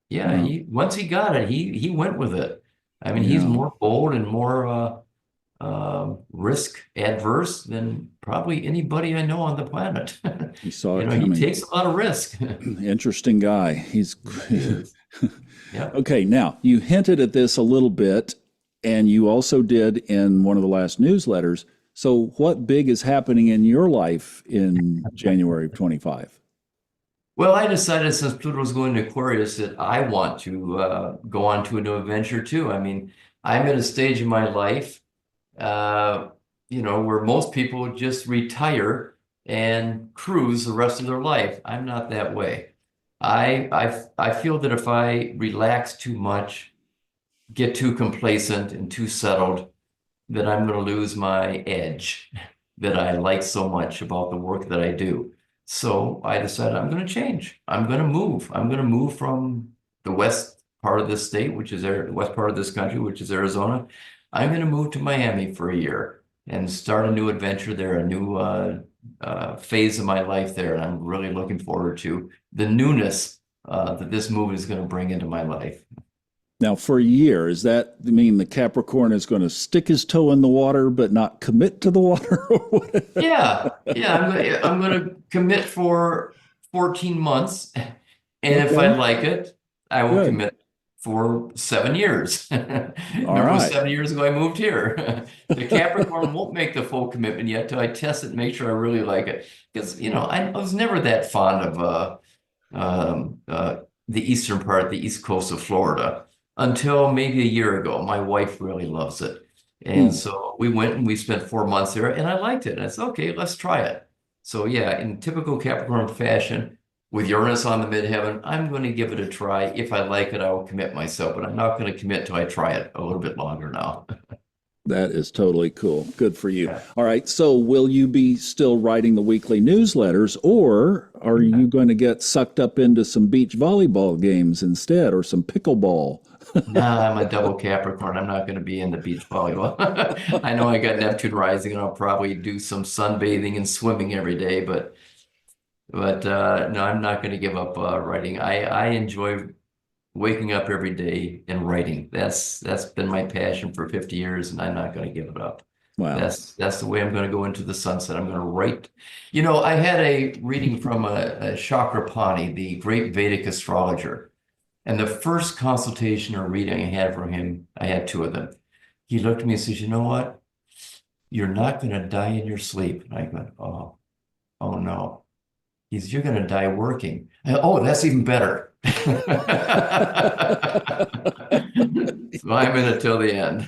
Yeah. Once he got it, he went with it. I mean, Yeah. he's more bold and more risk adverse than probably anybody I know on the planet. He saw it coming. He takes a lot of risk. Interesting guy. He's Yeah. Okay, now you hinted at this a little bit, and you also did in one of the last newsletters. So what big is happening in your life in January of 25? Well, I decided since Pluto's going to Aquarius that I want to go on to a new adventure too. I mean, I'm at a stage in my life, where most people just retire and cruise the rest of their life. I'm not that way. I feel that if I relax too much, get too complacent and too settled, that I'm going to lose my edge that I like so much about the work that I do. So I decided I'm going to change. I'm going to move. I'm going to move from the west part of this state, which is the west part of this country, which is Arizona. I'm going to move to Miami for a year and start a new adventure there, a new phase of my life there, and I'm really looking forward to the newness that this move is going to bring into my life. Now, for a year, does that mean the Capricorn is going to stick his toe in the water but not commit to the water? Or what? Yeah, I'm going to commit for 14 months, and if I Okay, like it, I will good. commit for 7 years. All Remember, it was right. 7 years ago I moved here. The Capricorn won't make the full commitment yet till I test it and make sure I really like it. Because, I was never that fond of the eastern part, the east coast of Florida, until maybe a year ago. My wife really loves it. And Hmm. so we went and we spent 4 months there, and I liked it. And I said, okay, let's try it. So yeah, in typical Capricorn fashion, with Uranus on the midheaven, I'm going to give it a try. If I like it, I will commit myself, but I'm not going to commit till I try it a little bit longer now. That is totally cool. Good for you. Yeah. All right. So, will you be still writing the weekly newsletters, or are you going to get sucked up into some beach volleyball games instead, or some pickleball? Nah, I'm a double Capricorn. I'm not going to be in the beach volleyball. I know I got Neptune rising, and I'll probably do some sunbathing and swimming every day, but no, I'm not going to give up writing. I enjoy waking up every day and writing. That's been my passion for 50 years, and I'm not going to give it up. Wow. That's the way I'm going to go into the sunset. I'm going to write. I had a reading from a Chakrapani, the great Vedic astrologer. And the first consultation or reading I had from him, I had two of them. He looked at me and says, "You know what? You're not going to die in your sleep." And I went, oh no. You're going to die working. Oh, that's even better. So I'm in it till the end.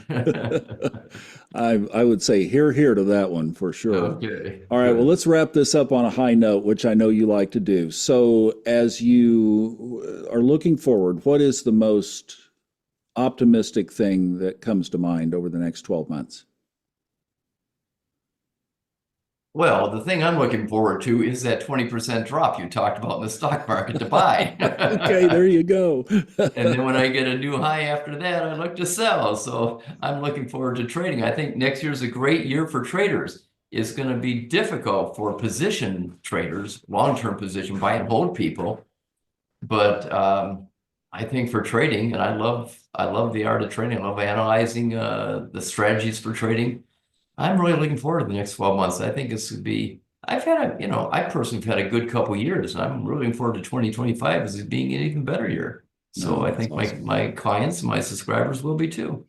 I would say here to that one for sure. Okay, All right, well, good. let's wrap this up on a high note, which I know you like to do. So, as you are looking forward, what is the most optimistic thing that comes to mind over the next 12 months? Well, the thing I'm looking forward to is that 20% drop you talked about in the stock market to buy. Okay, there you go. And then when I get a new high after that, I look to sell. So I'm looking forward to trading. I think next year is a great year for traders. It's going to be difficult for position traders, long-term position buy and hold people. But I think for trading, and I love the art of trading. I love analyzing the strategies for trading. I'm really looking forward to the next 12 months. I think this would be, I personally have had a good couple years, and I'm really looking forward to 2025 as it being an even better year. So No, I that's think my, awesome. my clients, my subscribers will be too.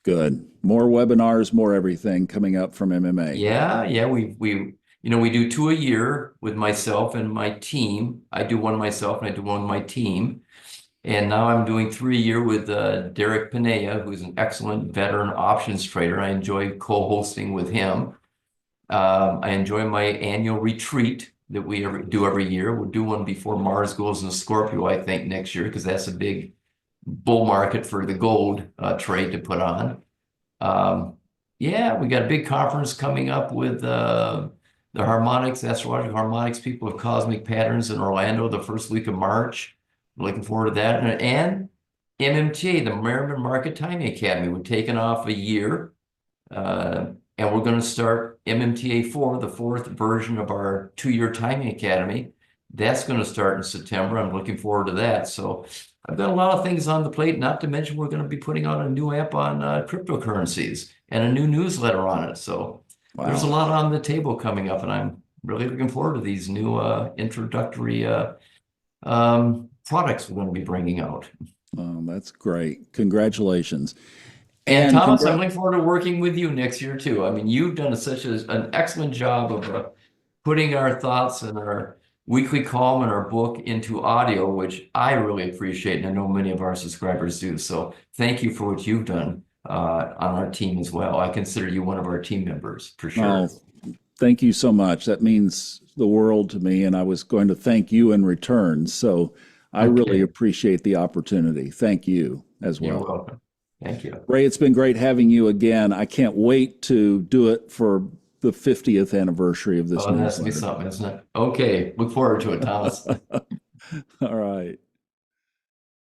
Good. More webinars, more everything coming up from MMA. Yeah, we do two a year with myself and my team. I do one myself and I do one with my team. And now I'm doing 3 a year with Derek Panea, who's an excellent veteran options trader. I enjoy co-hosting with him. I enjoy my annual retreat that we do every year. We'll do one before Mars goes in Scorpio, I think, next year, because that's a big bull market for the gold trade to put on. Yeah, we got a big conference coming up with the harmonics, astrological harmonics people of cosmic patterns in Orlando the first week of March. Looking forward to that. And MMTA, the Merriman Market Timing Academy, we've taken off a year. And we're going to start MMTA 4, the fourth version of our 2-year timing academy. That's going to start in September. I'm looking forward to that. So I've got a lot of things on the plate, not to mention we're going to be putting out a new app on cryptocurrencies and a new newsletter on it. So there's a Wow. lot on the table coming up, and I'm really looking forward to these new introductory products we're going to be bringing out. That's great. Congratulations. And And Thomas, I'm congrat. looking forward to working with you next year too. I mean, you've done an excellent job of putting our thoughts and our weekly column and our book into audio, which I really appreciate, and I know many of our subscribers do. So thank you for what you've done on our team as well. I consider you one of our team members for Oh, sure. thank you so much. That means the world to me, and I was going to thank you in return. So I really Okay, appreciate the opportunity. Thank you as you're well. welcome. Thank you. Ray, it's been great having you again. I can't wait to do it for the 50th anniversary of this Oh, that has to be newsletter. something, isn't it? Okay, look forward to it, Thomas. All right.